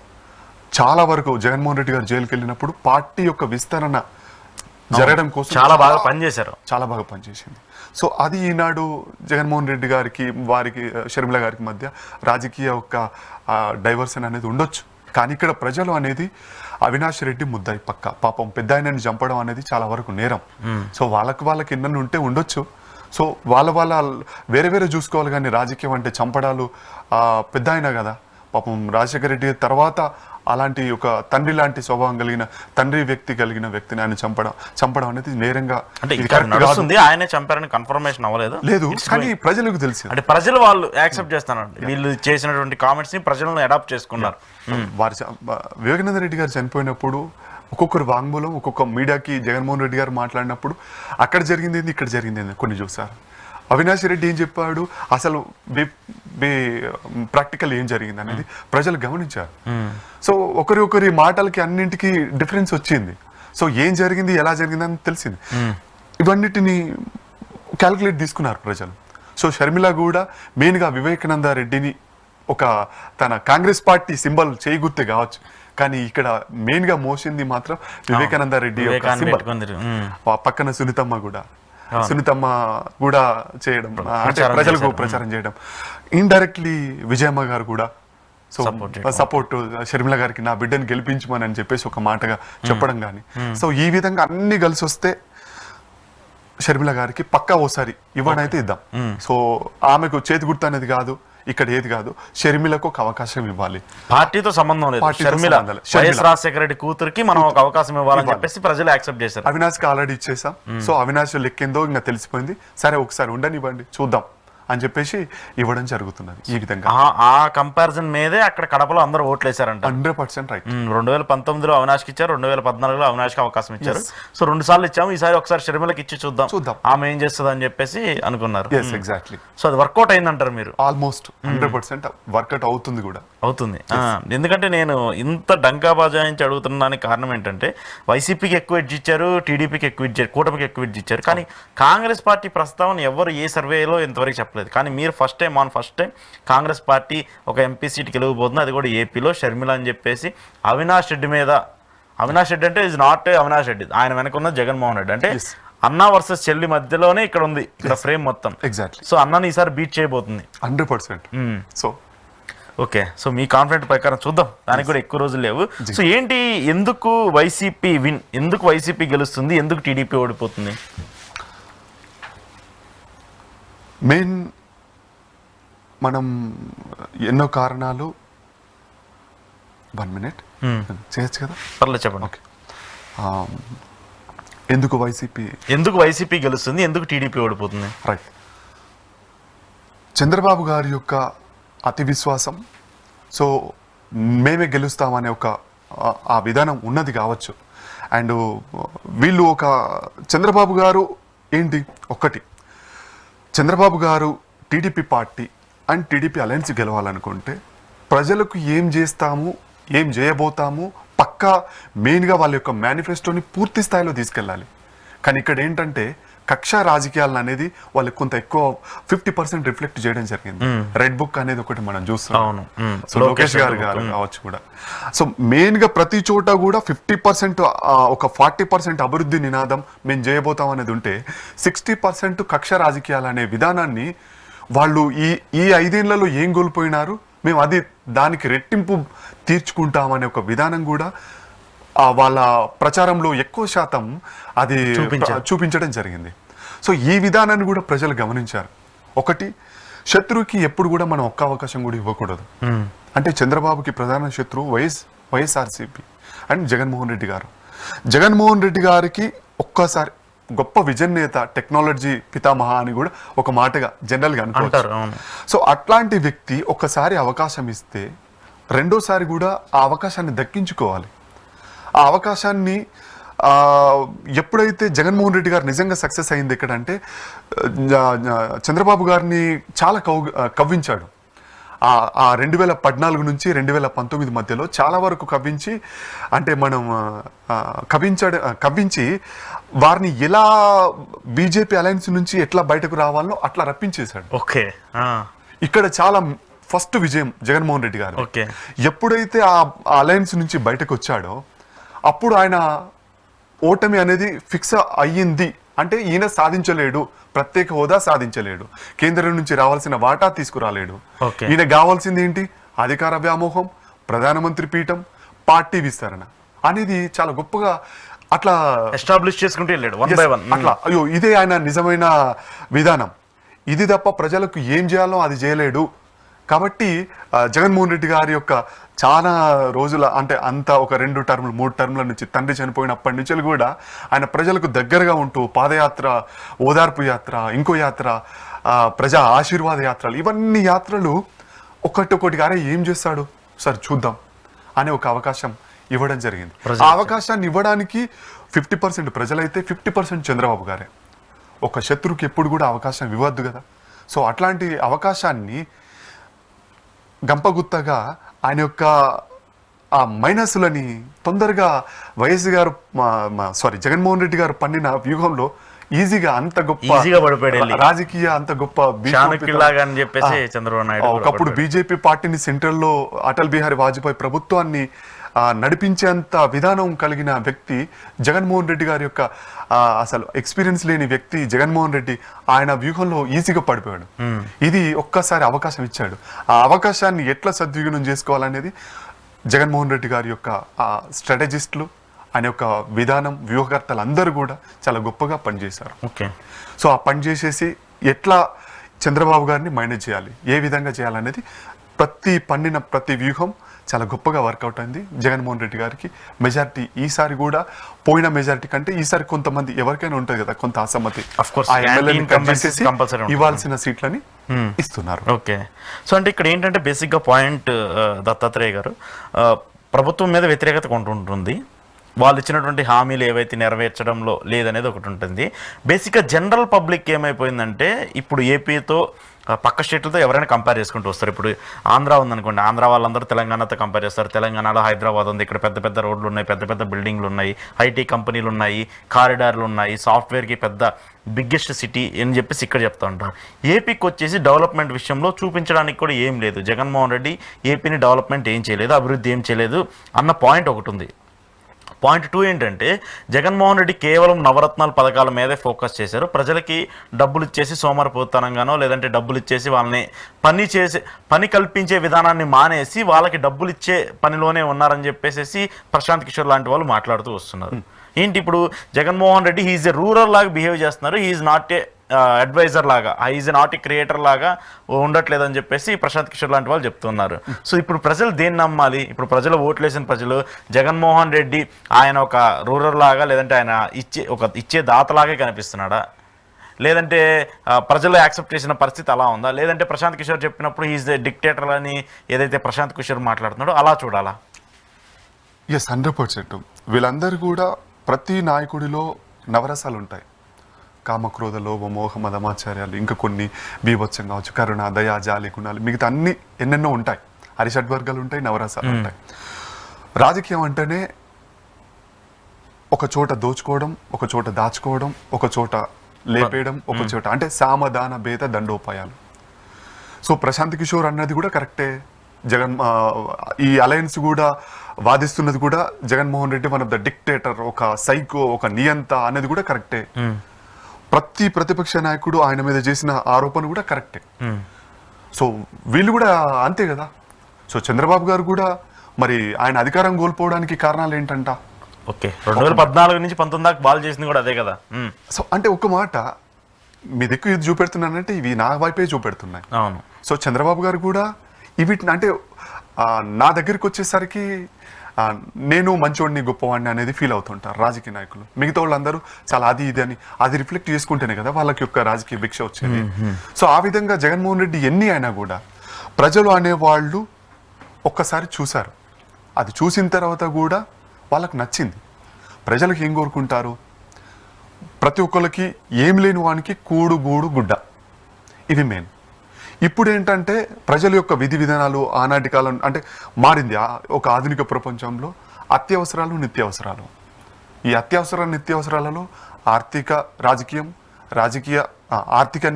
చాలా వరకు జగన్మోహన్ రెడ్డి గారు జైలుకి వెళ్ళినప్పుడు పార్టీ యొక్క విస్తరణ జరగడం కోసం చాలా బాగా పనిచేసింది. సో అది ఈనాడు జగన్మోహన్ రెడ్డి గారికి వారికి షర్మిల గారికి మధ్య రాజకీయ ఒక డైవర్షన్ అనేది ఉండొచ్చు. కానీ ఇక్కడ ప్రజలు అనేది అవినాష్ రెడ్డి ముద్దాయి పక్క, పాపం పెద్ద ఆయనని చంపడం అనేది చాలా వరకు నేరం. సో వాళ్ళకి ఎన్నెన్ని ఉంటే ఉండొచ్చు. సో వాళ్ళ వేరే చూసుకోవాలి. కానీ రాజకీయం అంటే చంపడాలు, పెద్ద ఆయన కదా పాపం రాజశేఖర రెడ్డి తర్వాత అలాంటి ఒక తండ్రి లాంటి స్వభావం కలిగిన వ్యక్తి కలిగిన వ్యక్తిని ఆయన చంపడం అనేది నేరంగా అంటే ఇది ఇక్కడ correct కాదు. నడుస్తుంది, ఆయనే చంపారని కన్ఫర్మేషన్ అవ్వలేదు. లేదు, కానీ ప్రజలకు తెలిసి అంటే ప్రజలు వాళ్ళు యాక్సెప్ట్ చేస్తారండి, వీళ్ళు చేసినటువంటి కామెంట్స్ ని ప్రజలను అడాప్ట్ చేసుకున్నారు. వివేకానంద రెడ్డి గారు చనిపోయినప్పుడు ఒక్కొక్కరు వాంగ్మూలం ఒక్కొక్క మీడియాకి జగన్మోహన్ రెడ్డి గారు మాట్లాడినప్పుడు అక్కడ జరిగింది ఏంది, ఇక్కడ జరిగింది ఏంది కొన్ని చూసారు. అవినాష్ రెడ్డి ఏం చెప్పాడు, అసలు ప్రాక్టికల్ ఏం జరిగింది అనేది ప్రజలు గమనించారు. సో ఒకరి మాటలకి అన్నింటికి డిఫరెన్స్ వచ్చింది. సో ఏం జరిగింది, ఎలా జరిగింది అని తెలిసింది. ఇవన్నిటిని క్యాల్కులేట్ తీసుకున్నారు ప్రజలు. సో షర్మిల కూడా మెయిన్గా వివేకానంద రెడ్డిని ఒక తన కాంగ్రెస్ పార్టీ సింబల్ చేయగుర్తే కావచ్చు, కానీ ఇక్కడ మెయిన్ గా మోసింది మాత్రం వివేకానంద రెడ్డి యొక్క సింబల్. పక్కన సునీతమ్మ కూడా చేయడం, అంటే ప్రజలకు ప్రచారం చేయడం, ఇండైరెక్ట్లీ విజయమ్మ గారు కూడా సో సపోర్ట్ షర్మిల గారికి నా బిడ్డని గెలిపించమని అని చెప్పేసి ఒక మాటగా చెప్పడం కానీ, సో ఈ విధంగా అన్ని కలిసి వస్తే షర్మిల గారికి పక్కా ఓసారి ఇవ్వడైతే ఇద్దాం. సో ఆమెకు చేతి గుర్తు అనేది కాదు, ఇక్కడ ఏది కాదు, షర్మిలకు ఒక అవకాశం ఇవ్వాలి. పార్టీతో సంబంధం లేదు, షర్మిల వైఎస్ రాజశేఖర రెడ్డి కూతురికి మనం ఒక అవకాశం ఇవ్వాలని చెప్పేసి ప్రజలు యాక్సెప్ట్ చేశారు. అవినాష్ కి ఆల్రెడీ ఇచ్చేసాం. సో అవినాష్ లెక్కిందో ఇంకా తెలిసిపోయింది, సరే ఒకసారి ఉండనివ్వండి చూద్దాం అని చెప్పేసి ఇవ్వడం జరుగుతున్నది. ఈ విధంగా ఆ కంపారిజన్ మీదే అక్కడ కడపలో అందరూ ఓట్లు వేశారంట. 100% రైట్. 2019లో అవినాష్కి ఇచ్చారు, 2014లో అవినాష్కి అవకాశం ఇచ్చారు. సో 2 సార్లు ఇచ్చాము, ఈసారి ఒకసారి షర్మిలకి ఇచ్చి చూద్దాం ఆమె ఏం చేస్తుంది అని చెప్పేసి అనుకున్నారు. ఎగ్జాక్ట్లీ. సో అది వర్కౌట్ అయిందంటారు మీరు? ఆల్మోస్ట్ 100% వర్కౌట్ అవుతుంది కూడా. అవుతుంది. ఎందుకంటే నేను ఇంత డంకా బజాయించి అడుగుతున్నానికి కారణం ఏంటంటే వైసీపీకి ఎక్కువ ఎడ్జ్ ఇచ్చారు, టీడీపీకి ఎక్కువ ఇచ్చారు, కూటమికి ఎక్కువ ఎడ్జ్ ఇచ్చారు, కానీ కాంగ్రెస్ పార్టీ ప్రస్తావన ఎవరు ఏ సర్వేలో ఇంతవరకు చెప్పలేదు. కానీ మీరు ఫస్ట్ టైం కాంగ్రెస్ పార్టీ ఒక ఎంపీ సీట్ గెలవబోతుంది, అది కూడా ఏపీలో షర్మిల అని చెప్పేసి అవినాష్ రెడ్డి మీద. అవినాష్ రెడ్డి అంటే ఇస్ నాట్ అవినాష్ రెడ్డి, ఆయన వెనకున్న జగన్మోహన్ రెడ్డి. అంటే అన్న వర్సెస్ చెల్లి మధ్యలోనే ఇక్కడ ఉంది, ఇక్కడ ఫ్రేమ్ మొత్తం. ఎగ్జాక్ట్లీ. సో అన్నని ఈసారి బీట్ చేయబోతుంది 100%. సో ఓకే, సో మీ కాన్ఫిడెంట్ ప్రకారం చూద్దాం, దానికి కూడా ఎక్కువ రోజులు లేవు. సో ఏంటి, ఎందుకు వైసీపీ విన్, ఎందుకు వైసీపీ గెలుస్తుంది, ఎందుకు టీడీపీ ఓడిపోతుంది? మెయిన్ మనం ఎన్నో కారణాలు. 1 minute చేయొచ్చు కదా? పర్లేదు, చెప్పండి. ఓకే. ఎందుకు వైసీపీ గెలుస్తుంది, ఎందుకు టీడీపీ ఓడిపోతుంది? రైట్. చంద్రబాబు గారి యొక్క అతి విశ్వాసం, సో మేమే గెలుస్తామనే ఒక ఆ విధానం ఉన్నది కావచ్చు. అండ్ వీళ్ళు ఒక చంద్రబాబు గారు ఏంటి, ఒక్కటి చంద్రబాబు గారు TDP party and TDP alliance గెలవాలనుకుంటే ప్రజలకు ఏం చేస్తాము, ఏం చేయబోతాము పక్కా మెయిన్గా వాళ్ళ యొక్క మేనిఫెస్టోని పూర్తి స్థాయిలో తీసుకెళ్ళాలి. కానీ ఇక్కడ ఏంటంటే కక్ష రాజకీయాలను అనేది వాళ్ళకి కొంత ఎక్కువ 50% రిఫ్లెక్ట్ చేయడం జరిగింది. రెడ్ బుక్ అనేది ఒకటి మనం చూస్తున్నాం. సో లోకేష్ గారు కావచ్చు కూడా. సో మెయిన్ గా ప్రతి చోట కూడా 50% ఒక 40% అభివృద్ధి నినాదం మేము చేయబోతాం అనేది ఉంటే 60% కక్ష రాజకీయాలు అనే విధానాన్ని వాళ్ళు ఈ 5 ఏళ్లలో ఏం కోల్పోయినారు, మేము అది దానికి రెట్టింపు తీర్చుకుంటామనే ఒక విధానం కూడా వాళ్ళ ప్రచారంలో ఎక్కువ శాతం అది చూపించడం జరిగింది. సో ఈ విధానాన్ని కూడా ప్రజలు గమనించారు. ఒకటి, శత్రువుకి ఎప్పుడు కూడా మనం ఒక్క అవకాశం కూడా ఇవ్వకూడదు. అంటే చంద్రబాబుకి ప్రధాన శత్రువు వైఎస్ఆర్సీపీ అండ్ జగన్మోహన్ రెడ్డి గారు. జగన్మోహన్ రెడ్డి గారికి ఒక్కసారి గొప్ప విజన్ నేత, టెక్నాలజీ పితామహ అని కూడా ఒక మాటగా జనరల్గా అనుకుంటారు. సో అట్లాంటి వ్యక్తి ఒక్కసారి అవకాశం ఇస్తే రెండోసారి కూడా ఆ అవకాశాన్ని దక్కించుకోవాలి. ఆ అవకాశాన్ని ఎప్పుడైతే జగన్మోహన్ రెడ్డి గారు నిజంగా సక్సెస్ అయింది ఎక్కడంటే చంద్రబాబు గారిని చాలా కవ్వించాడు. ఆ 2014 నుంచి 2019 మధ్యలో చాలా వరకు కవ్వించి, అంటే మనం కవ్వించి వారిని ఎలా బీజేపీ అలయన్స్ నుంచి ఎట్లా బయటకు రావాలో అట్లా రప్పించేశాడు. ఓకే, ఇక్కడ చాలా ఫస్ట్ విజయం జగన్మోహన్ రెడ్డి గారు. ఎప్పుడైతే ఆ అలయన్స్ నుంచి బయటకు వచ్చాడో అప్పుడు ఆయన ఓటమి అనేది ఫిక్స్ అయ్యింది. అంటే ఈయన సాధించలేడు, ప్రత్యేక హోదా సాధించలేడు, కేంద్రం నుంచి రావాల్సిన వాటా తీసుకురాలేడు. ఈయన కావాల్సింది ఏంటి, అధికార వ్యామోహం, ప్రధానమంత్రి పీఠం, పార్టీ విస్తరణ అనేది చాలా గొప్పగా అట్లా ఎస్టాబ్లిష్ చేసుకుంటూ వెళ్ళాడు వన్ బై వన్. అట్లా అయ్యో ఇదే ఆయన నిజమైన విధానం, ఇది తప్ప ప్రజలకు ఏం చేయాలో అది చేయలేడు, కాబట్టి జగన్మోహన్ రెడ్డి గారి యొక్క చాలా రోజుల అంటే అంత ఒక 2 టర్ములు 3 టర్ముల నుంచి తండ్రి చనిపోయినప్పటి నుంచి కూడా ఆయన ప్రజలకు దగ్గరగా ఉంటూ పాదయాత్ర, ఓదార్పు యాత్ర, ఇంకో యాత్ర, ప్రజా ఆశీర్వాద యాత్రలు, ఇవన్నీ యాత్రలు ఒక్కొక్కటిగా అరే ఏం చేస్తాడు సార్ చూద్దాం అనే ఒక అవకాశం ఇవ్వడం జరిగింది. ఆ అవకాశాన్ని ఇవ్వడానికి 50% ప్రజలైతే 50% చంద్రబాబు గారే. ఒక శత్రువుకి ఎప్పుడు కూడా అవకాశం ఇవ్వద్దు కదా. సో అట్లాంటి అవకాశాన్ని గంపగుత్తగా ఆయన యొక్క ఆ మైనస్లని తొందరగా వైఎస్ గారు జగన్మోహన్ రెడ్డి గారు పన్నిన వ్యూహంలో ఈజీగా అంత గొప్ప రాజకీయ అంత గొప్ప ఒకప్పుడు బీజేపీ పార్టీని సెంట్రల్ లో అటల్ బిహారీ వాజ్పేయి ప్రభుత్వాన్ని నడిపించేంత విధానం కలిగిన వ్యక్తి జగన్మోహన్ రెడ్డి గారి యొక్క అసలు ఎక్స్పీరియన్స్ లేని వ్యక్తి జగన్మోహన్ రెడ్డి ఆయన వ్యూహంలో ఈజీగా పడిపోయాడు. ఇది ఒక్కసారి అవకాశం ఇచ్చాడు. ఆ అవకాశాన్ని ఎట్లా సద్వినియోగం చేసుకోవాలనేది జగన్మోహన్ రెడ్డి గారి యొక్క స్ట్రాటజిస్టులు, ఆయన యొక్క విధానం, వ్యూహకర్తలు అందరూ కూడా చాలా గొప్పగా పనిచేశారు. సో ఆ పని చేసేసి ఎట్లా చంద్రబాబు గారిని మేనేజ్ చేయాలి, ఏ విధంగా చేయాలనేది ప్రతి వ్యూహం చాలా గొప్పగా వర్కౌట్ అయింది. జగన్మోహన్ రెడ్డి గారికి మెజారిటీ ఈసారి కూడా పోయిన మెజారిటీ కంటే ఈసారి కొంతమంది ఎవరికైనా ఉంటుంది కదా కొంత అసమ్మతి, ఇవ్వాల్సిన సీట్లని ఇస్తున్నారు. ఓకే. సో అంటే ఇక్కడ ఏంటంటే బేసిక్గా పాయింట్ దత్తాత్రేయ గారు, ప్రభుత్వం మీద వ్యతిరేకత కొంటుంటుంది, వాళ్ళు ఇచ్చినటువంటి హామీలు ఏవైతే నెరవేర్చడంలో లేదనేది ఒకటి ఉంటుంది. బేసిక్గా జనరల్ పబ్లిక్ ఏమైపోయిందంటే ఇప్పుడు ఏపీతో పక్క స్టేట్లతో ఎవరైనా కంపేర్ చేసుకుంటూ వస్తారు. ఇప్పుడు ఆంధ్ర ఉందనుకోండి, ఆంధ్ర వాళ్ళందరూ తెలంగాణతో కంపేర్ చేస్తారు. తెలంగాణలో హైదరాబాద్ ఉంది, ఇక్కడ పెద్ద పెద్ద రోడ్లు ఉన్నాయి, పెద్ద పెద్ద బిల్డింగ్లు ఉన్నాయి, ఐటీ కంపెనీలు ఉన్నాయి, కారిడార్లు ఉన్నాయి, సాఫ్ట్వేర్కి పెద్ద బిగ్గెస్ట్ సిటీ అని చెప్పేసి ఇక్కడ చెప్తా ఉంటారు. ఏపీకి వచ్చేసి డెవలప్మెంట్ విషయంలో చూపించడానికి కూడా ఏం లేదు. జగన్మోహన్ రెడ్డి ఏపీని డెవలప్మెంట్ ఏం చేయలేదు, అభివృద్ధి ఏం చేయలేదు అన్న పాయింట్ ఒకటి ఉంది. పాయింట్ 2 ఏంటంటే జగన్మోహన్ రెడ్డి కేవలం నవరత్నాల పథకాల మీదే ఫోకస్ చేశారు. ప్రజలకి డబ్బులు ఇచ్చేసి సోమరిపోతనంగానో లేదంటే డబ్బులు ఇచ్చేసి వాళ్ళని పని కల్పించే విధానాన్ని మానేసి వాళ్ళకి డబ్బులు ఇచ్చే పనిలోనే ఉన్నారని చెప్పేసి ప్రశాంత్ కిషోర్ లాంటి వాళ్ళు మాట్లాడుతూ వస్తున్నారు. ఏంటి ఇప్పుడు Jaganmohan Reddy he's a rural లాగా బిహేవ్ చేస్తున్నారు, హీఈస్ నాట్ ఏ అడ్వైజర్ లాగా, ఈజ్ నాట్ ఏ క్రియేటర్ లాగా ఉండట్లేదని చెప్పేసి ప్రశాంత్ కిషోర్ లాంటి వాళ్ళు చెప్తున్నారు. సో ఇప్పుడు ప్రజలు దేన్ని నమ్మాలి? ఇప్పుడు ప్రజలు ఓట్లేసిన ప్రజలు జగన్మోహన్ రెడ్డి ఆయన ఒక రూరల్ లాగా లేదంటే ఆయన ఇచ్చే దాతలాగే కనిపిస్తున్నాడా, లేదంటే ప్రజలు యాక్సెప్ట్ చేసిన పరిస్థితి అలా ఉందా, లేదంటే ప్రశాంత్ కిషోర్ చెప్పినప్పుడు ఈజ్ ద డిక్టేటర్ అని ఏదైతే ప్రశాంత్ కిషోర్ మాట్లాడుతున్నాడో అలా చూడాలా? ఎస్, 100%. వీళ్ళందరూ కూడా ప్రతి నాయకుడిలో నవరసాలు ఉంటాయి. కామక్రోధ లోభ మోహ మదమాచార్యాలు, ఇంకా కొన్ని బీభత్సం కావచ్చు, కరుణ, దయా, జాలి గుణాలు, మిగతా అన్ని ఎన్నెన్నో ఉంటాయి. హరిషడ్వర్గాలు ఉంటాయి, నవరసాలు ఉంటాయి. రాజకీయం అంటేనే ఒక చోట దోచుకోవడం, ఒక చోట దాచుకోవడం, ఒక చోట లేపేయడం, ఒక చోట అంటే సామధాన భేద దండోపాయాలు. సో ప్రశాంత్ కిషోర్ అన్నది కూడా కరెక్టే. ఈ అలయన్స్ కూడా వాదిస్తున్నది కూడా Jaganmohan Reddy one of the dictator, ఒక సైకో, ఒక నియంత అనేది కూడా కరెక్టే. ప్రతి ప్రతిపక్ష నాయకుడు ఆయన మీద చేసిన ఆరోపణ కూడా కరెక్టే. సో వీళ్ళు కూడా అంతే కదా. సో చంద్రబాబు గారు కూడా మరి ఆయన అధికారం కోల్పోవడానికి కారణాలు ఏంటంట? ఓకే, 2014 నుంచి 19 దాకా బాల్ చేసింది కూడా అదే కదా. సో అంటే ఒక మాట మీ దిక్కు ఇది చూపెడుతున్నానంటే ఇవి నా వైపే చూపెడుతున్నాయి. అవును. సో చంద్రబాబు గారు కూడా వీటిని అంటే నా దగ్గరికి వచ్చేసరికి నేను మంచోడిని గొప్పవాడిని అనేది ఫీల్ అవుతుంటారు రాజకీయ నాయకులు. మిగతా వాళ్ళందరూ చాలా అది ఇది అని అది రిఫ్లెక్ట్ చేసుకుంటేనే కదా వాళ్ళకి యొక్క రాజకీయ భిక్ష వచ్చేది. సో ఆ విధంగా జగన్మోహన్ రెడ్డి ఎన్ని అయినా కూడా ప్రజలు అనేవాళ్ళు ఒక్కసారి చూశారు. అది చూసిన తర్వాత కూడా వాళ్ళకు నచ్చింది. ప్రజలకు ఏం కోరుకుంటారు? ప్రతి ఒక్కరికి ఏం లేని వానికి కూడు గూడు గుడ్డ, ఇవి మెయిన్. ఇప్పుడు ఏంటంటే ప్రజల యొక్క విధి విధానాలు ఆనాటి కాలం అంటే మారింది. ఒక ఆధునిక ప్రపంచంలో అత్యవసరాలు నిత్యావసరాలు, ఈ అత్యవసర నిత్యావసరాలలో ఆర్థిక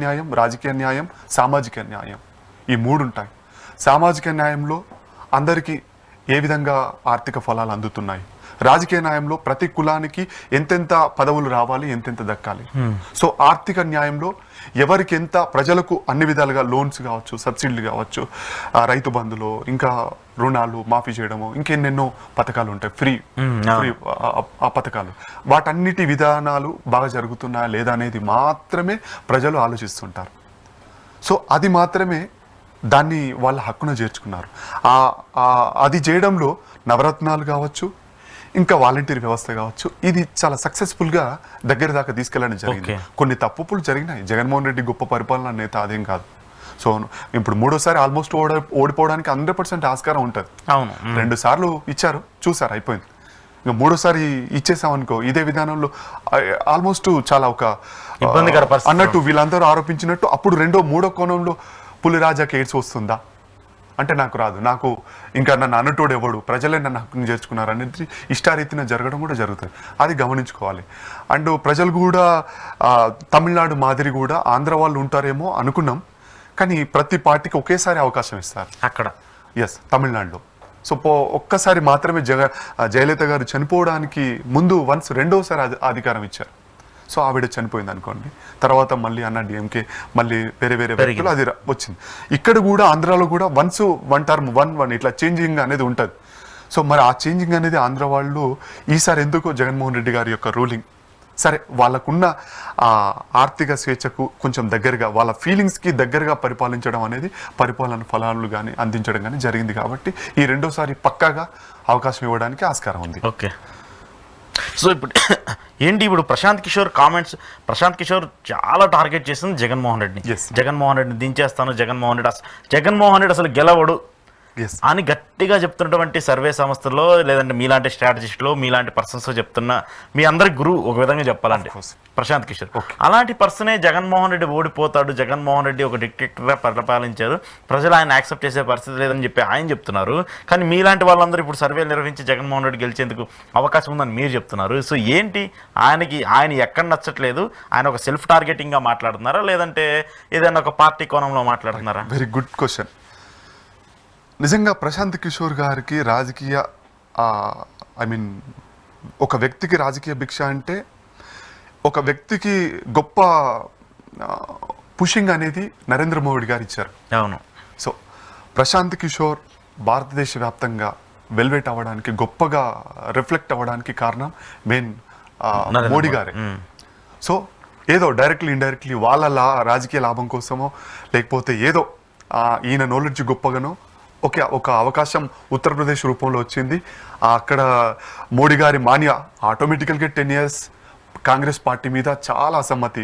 న్యాయం, రాజకీయ న్యాయం, సామాజిక న్యాయం, ఈ 3 ఉంటాయి. సామాజిక న్యాయంలో అందరికీ ఏ విధంగా ఆర్థిక ఫలాలు అందుతున్నాయి, రాజకీయ న్యాయంలో ప్రతి కులానికి ఎంతెంత పదవులు రావాలి, ఎంతెంత దక్కాలి. సో ఆర్థిక న్యాయంలో ఎవరికి ఎంత, ప్రజలకు అన్ని విధాలుగా లోన్స్ కావచ్చు, సబ్సిడీలు కావచ్చు, రైతు బంధులో ఇంకా రుణాలు మాఫీ చేయడము, ఇంకెన్నెన్నో పథకాలు ఉంటాయి, ఫ్రీ ఆ పథకాలు, వాటన్నిటి విధానాలు బాగా జరుగుతున్నాయా లేదా అనేది మాత్రమే ప్రజలు ఆలోచిస్తుంటారు. సో అది మాత్రమే దాన్ని వాళ్ళ హక్కున చేర్చుకున్నారు. అది చేయడంలో నవరత్నాలు కావచ్చు, ఇంకా వాలంటీర్ వ్యవస్థ కావచ్చు, ఇది చాలా సక్సెస్ఫుల్గా దగ్గర దాకా తీసుకెళ్ళడం జరిగింది. కొన్ని తప్పులు జరిగినాయి. జగన్మోహన్ రెడ్డి గొప్ప పరిపాలన నేత అదేం కాదు. సో ఇప్పుడు మూడోసారి ఆల్మోస్ట్ ఓడిపోవడానికి 100% ఆస్కారం ఉంటుంది. అవును, 2 సార్లు ఇచ్చారు, చూసారు, అయిపోయింది. ఇంకా మూడోసారి ఇచ్చేసామనుకో ఇదే విధానంలో ఆల్మోస్ట్ చాలా ఒక ఇబ్బందికర పరిస్థితి అన్నట్టు వీళ్ళందరూ ఆరోపించినట్టు అప్పుడు మూడో కోణంలో పులిరాజాకి ఎయిడ్స్ వస్తుందా అంటే నాకు రాదు, నాకు ఇంకా నన్ను అన్నటోడు ఎవడు, ప్రజలే నన్ను హక్కును చేర్చుకున్నారు అనేది ఇష్టారీతిన జరగడం కూడా జరుగుతుంది. అది గమనించుకోవాలి. అండ్ ప్రజలు కూడా తమిళనాడు మాదిరి కూడా ఆంధ్ర వాళ్ళు ఉంటారేమో అనుకున్నాం, కానీ ప్రతి పార్టీకి ఒకేసారి అవకాశం ఇస్తారు అక్కడ. ఎస్, తమిళనాడులో. సో ఒక్కసారి మాత్రమే జయలలిత గారు చనిపోవడానికి ముందు రెండోసారి అధికారం ఇచ్చారు. సో ఆవిడ చనిపోయింది అనుకోండి, తర్వాత మళ్ళీ అన్న డిఎంకే మళ్ళీ వేరే వ్యక్తులు అది వచ్చింది. ఇక్కడ కూడా ఆంధ్రాలో కూడా వన్ టర్మ్ ఇట్లా చేంజింగ్ అనేది ఉంటుంది. సో మరి ఆ చేంజింగ్ అనేది ఆంధ్ర వాళ్ళు ఈసారి ఎందుకో జగన్మోహన్ రెడ్డి గారి యొక్క రూలింగ్ సరే వాళ్ళకున్న ఆర్థిక స్వేచ్ఛకు కొంచెం దగ్గరగా, వాళ్ళ ఫీలింగ్స్కి దగ్గరగా పరిపాలించడం అనేది, పరిపాలన ఫలాలు కానీ అందించడం కానీ జరిగింది. కాబట్టి ఈ రెండోసారి పక్కాగా అవకాశం ఇవ్వడానికి ఆస్కారం ఉంది. ఓకే. సో ఇప్పుడు ఏంటి, ఇప్పుడు ప్రశాంత్ కిషోర్ చాలా టార్గెట్ చేసింది జగన్మోహన్ రెడ్డిని. జగన్మోహన్ రెడ్డిని దించేస్తాను, జగన్మోహన్ రెడ్డి అసలు గెలవడు అని గట్టిగా చెప్తున్నటువంటి సర్వే సంస్థల్లో, లేదంటే మీలాంటి స్ట్రాటజిస్టులు, మీలాంటి పర్సన్స్ చెప్తున్న మీ అందరి గురువు ఒక విధంగా చెప్పాలంటే ప్రశాంత్ కిషోర్. అలాంటి పర్సనే జగన్మోహన్ రెడ్డి ఓడిపోతాడు, జగన్మోహన్ రెడ్డి ఒక డిక్టేటర్గా పరిపాలించారు, ప్రజలు ఆయన యాక్సెప్ట్ చేసే పరిస్థితి లేదని చెప్పి ఆయన చెప్తున్నారు. కానీ మీలాంటి వాళ్ళందరూ ఇప్పుడు సర్వేలు నిర్వహించి జగన్మోహన్ రెడ్డి గెలిచేందుకు అవకాశం ఉందని మీరు చెప్తున్నారు. సో ఏంటి, ఆయన ఎక్కడ నచ్చట్లేదు, ఆయన ఒక సెల్ఫ్ టార్గెటింగ్గా మాట్లాడుతున్నారా, లేదంటే ఏదైనా ఒక పార్టీ కోణంలో మాట్లాడుతున్నారా? Very good question. నిజంగా ప్రశాంత్ కిషోర్ గారికి రాజకీయ ఒక వ్యక్తికి రాజకీయ భిక్ష అంటే, ఒక వ్యక్తికి గొప్ప పుషింగ్ అనేది నరేంద్ర మోడీ గారు ఇచ్చారు. అవును. సో ప్రశాంత్ కిషోర్ భారతదేశ వ్యాప్తంగా వెల్వేట్ అవ్వడానికి, గొప్పగా రిఫ్లెక్ట్ అవ్వడానికి కారణం మెయిన్ మోడీ గారే. సో ఏదో డైరెక్ట్లీ ఇండైరెక్ట్లీ వాళ్ళ రాజకీయ లాభం కోసమో, లేకపోతే ఏదో ఈయన నాలెడ్జ్ గొప్పగానో ఒక అవకాశం ఉత్తరప్రదేశ్ రూపంలో వచ్చింది. అక్కడ మోడీ గారి మాన్యా ఆటోమేటికల్గా 10 years కాంగ్రెస్ పార్టీ మీద చాలా అసమ్మతి,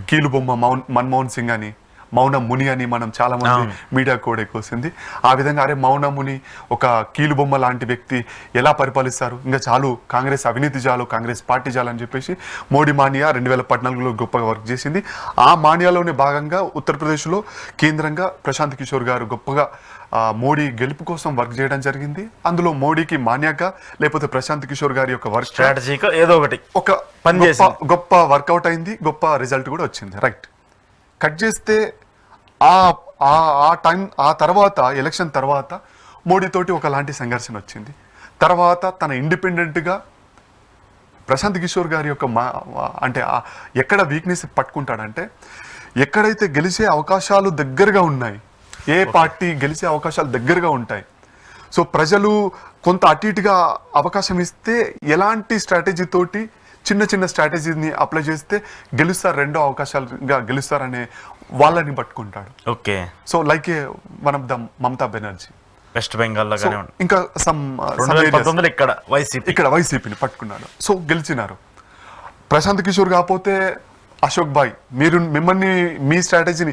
కీలుబొమ్మ మన్మోహన్ సింగ్ అని, మౌన ముని అని మనం చాలా మంది మీడియా కూడా ఎక్కువసింది. ఆ విధంగా అరే మౌన ముని ఒక కీలుబొమ్మ లాంటి వ్యక్తి ఎలా పరిపాలిస్తారు, ఇంకా చాలు కాంగ్రెస్ అవినీతి చాలు, కాంగ్రెస్ పార్టీ చాలు అని చెప్పేసి మోడీ మాన్యా 2014లో గొప్పగా వర్క్ చేసింది. ఆ మాన్యాలోనే భాగంగా ఉత్తరప్రదేశ్లో కేంద్రంగా ప్రశాంత్ కిషోర్ గారు గొప్పగా మోడీ గెలుపు కోసం వర్క్ చేయడం జరిగింది. అందులో మోడీకి మాన్యాగా, లేకపోతే ప్రశాంత్ కిషోర్ గారి యొక్క వర్క్ స్ట్రాటజీగా ఏదో ఒకటి ఒక గొప్ప వర్కౌట్ అయింది, గొప్ప రిజల్ట్ కూడా వచ్చింది. రైట్. కట్ చేస్తే ఆ తర్వాత ఎలక్షన్ తర్వాత మోడీతోటి ఒకలాంటి సంఘర్షణ వచ్చింది. తర్వాత తన ఇండిపెండెంట్గా ప్రశాంత్ కిషోర్ గారి యొక్క అంటే ఎక్కడ వీక్నెస్ పట్టుకుంటాడంటే, ఎక్కడైతే గెలిచే అవకాశాలు దగ్గరగా ఉన్నాయి, ఏ పార్టీ గెలిచే అవకాశాలు దగ్గరగా ఉంటాయి, సో ప్రజలు కొంత అటు ఇటుగా అవకాశం ఇస్తే ఎలాంటి స్ట్రాటజీ తోటి చిన్న స్ట్రాటజీని అప్లై చేస్తే గెలుస్తారు, రెండో అవకాశాలుగా గెలుస్తారనే వాళ్ళని పట్టుకుంటాడు. Okay. So like one of the Mamata Banerjee west Bengal, ఇంకా ఇక్కడ వైసీపీని పట్టుకున్నాడు. సో గెలిచినారు. ప్రశాంత్ కిషోర్ కాకపోతే అశోక్ భాయ్, మిమ్మల్ని మీ స్ట్రాటజీని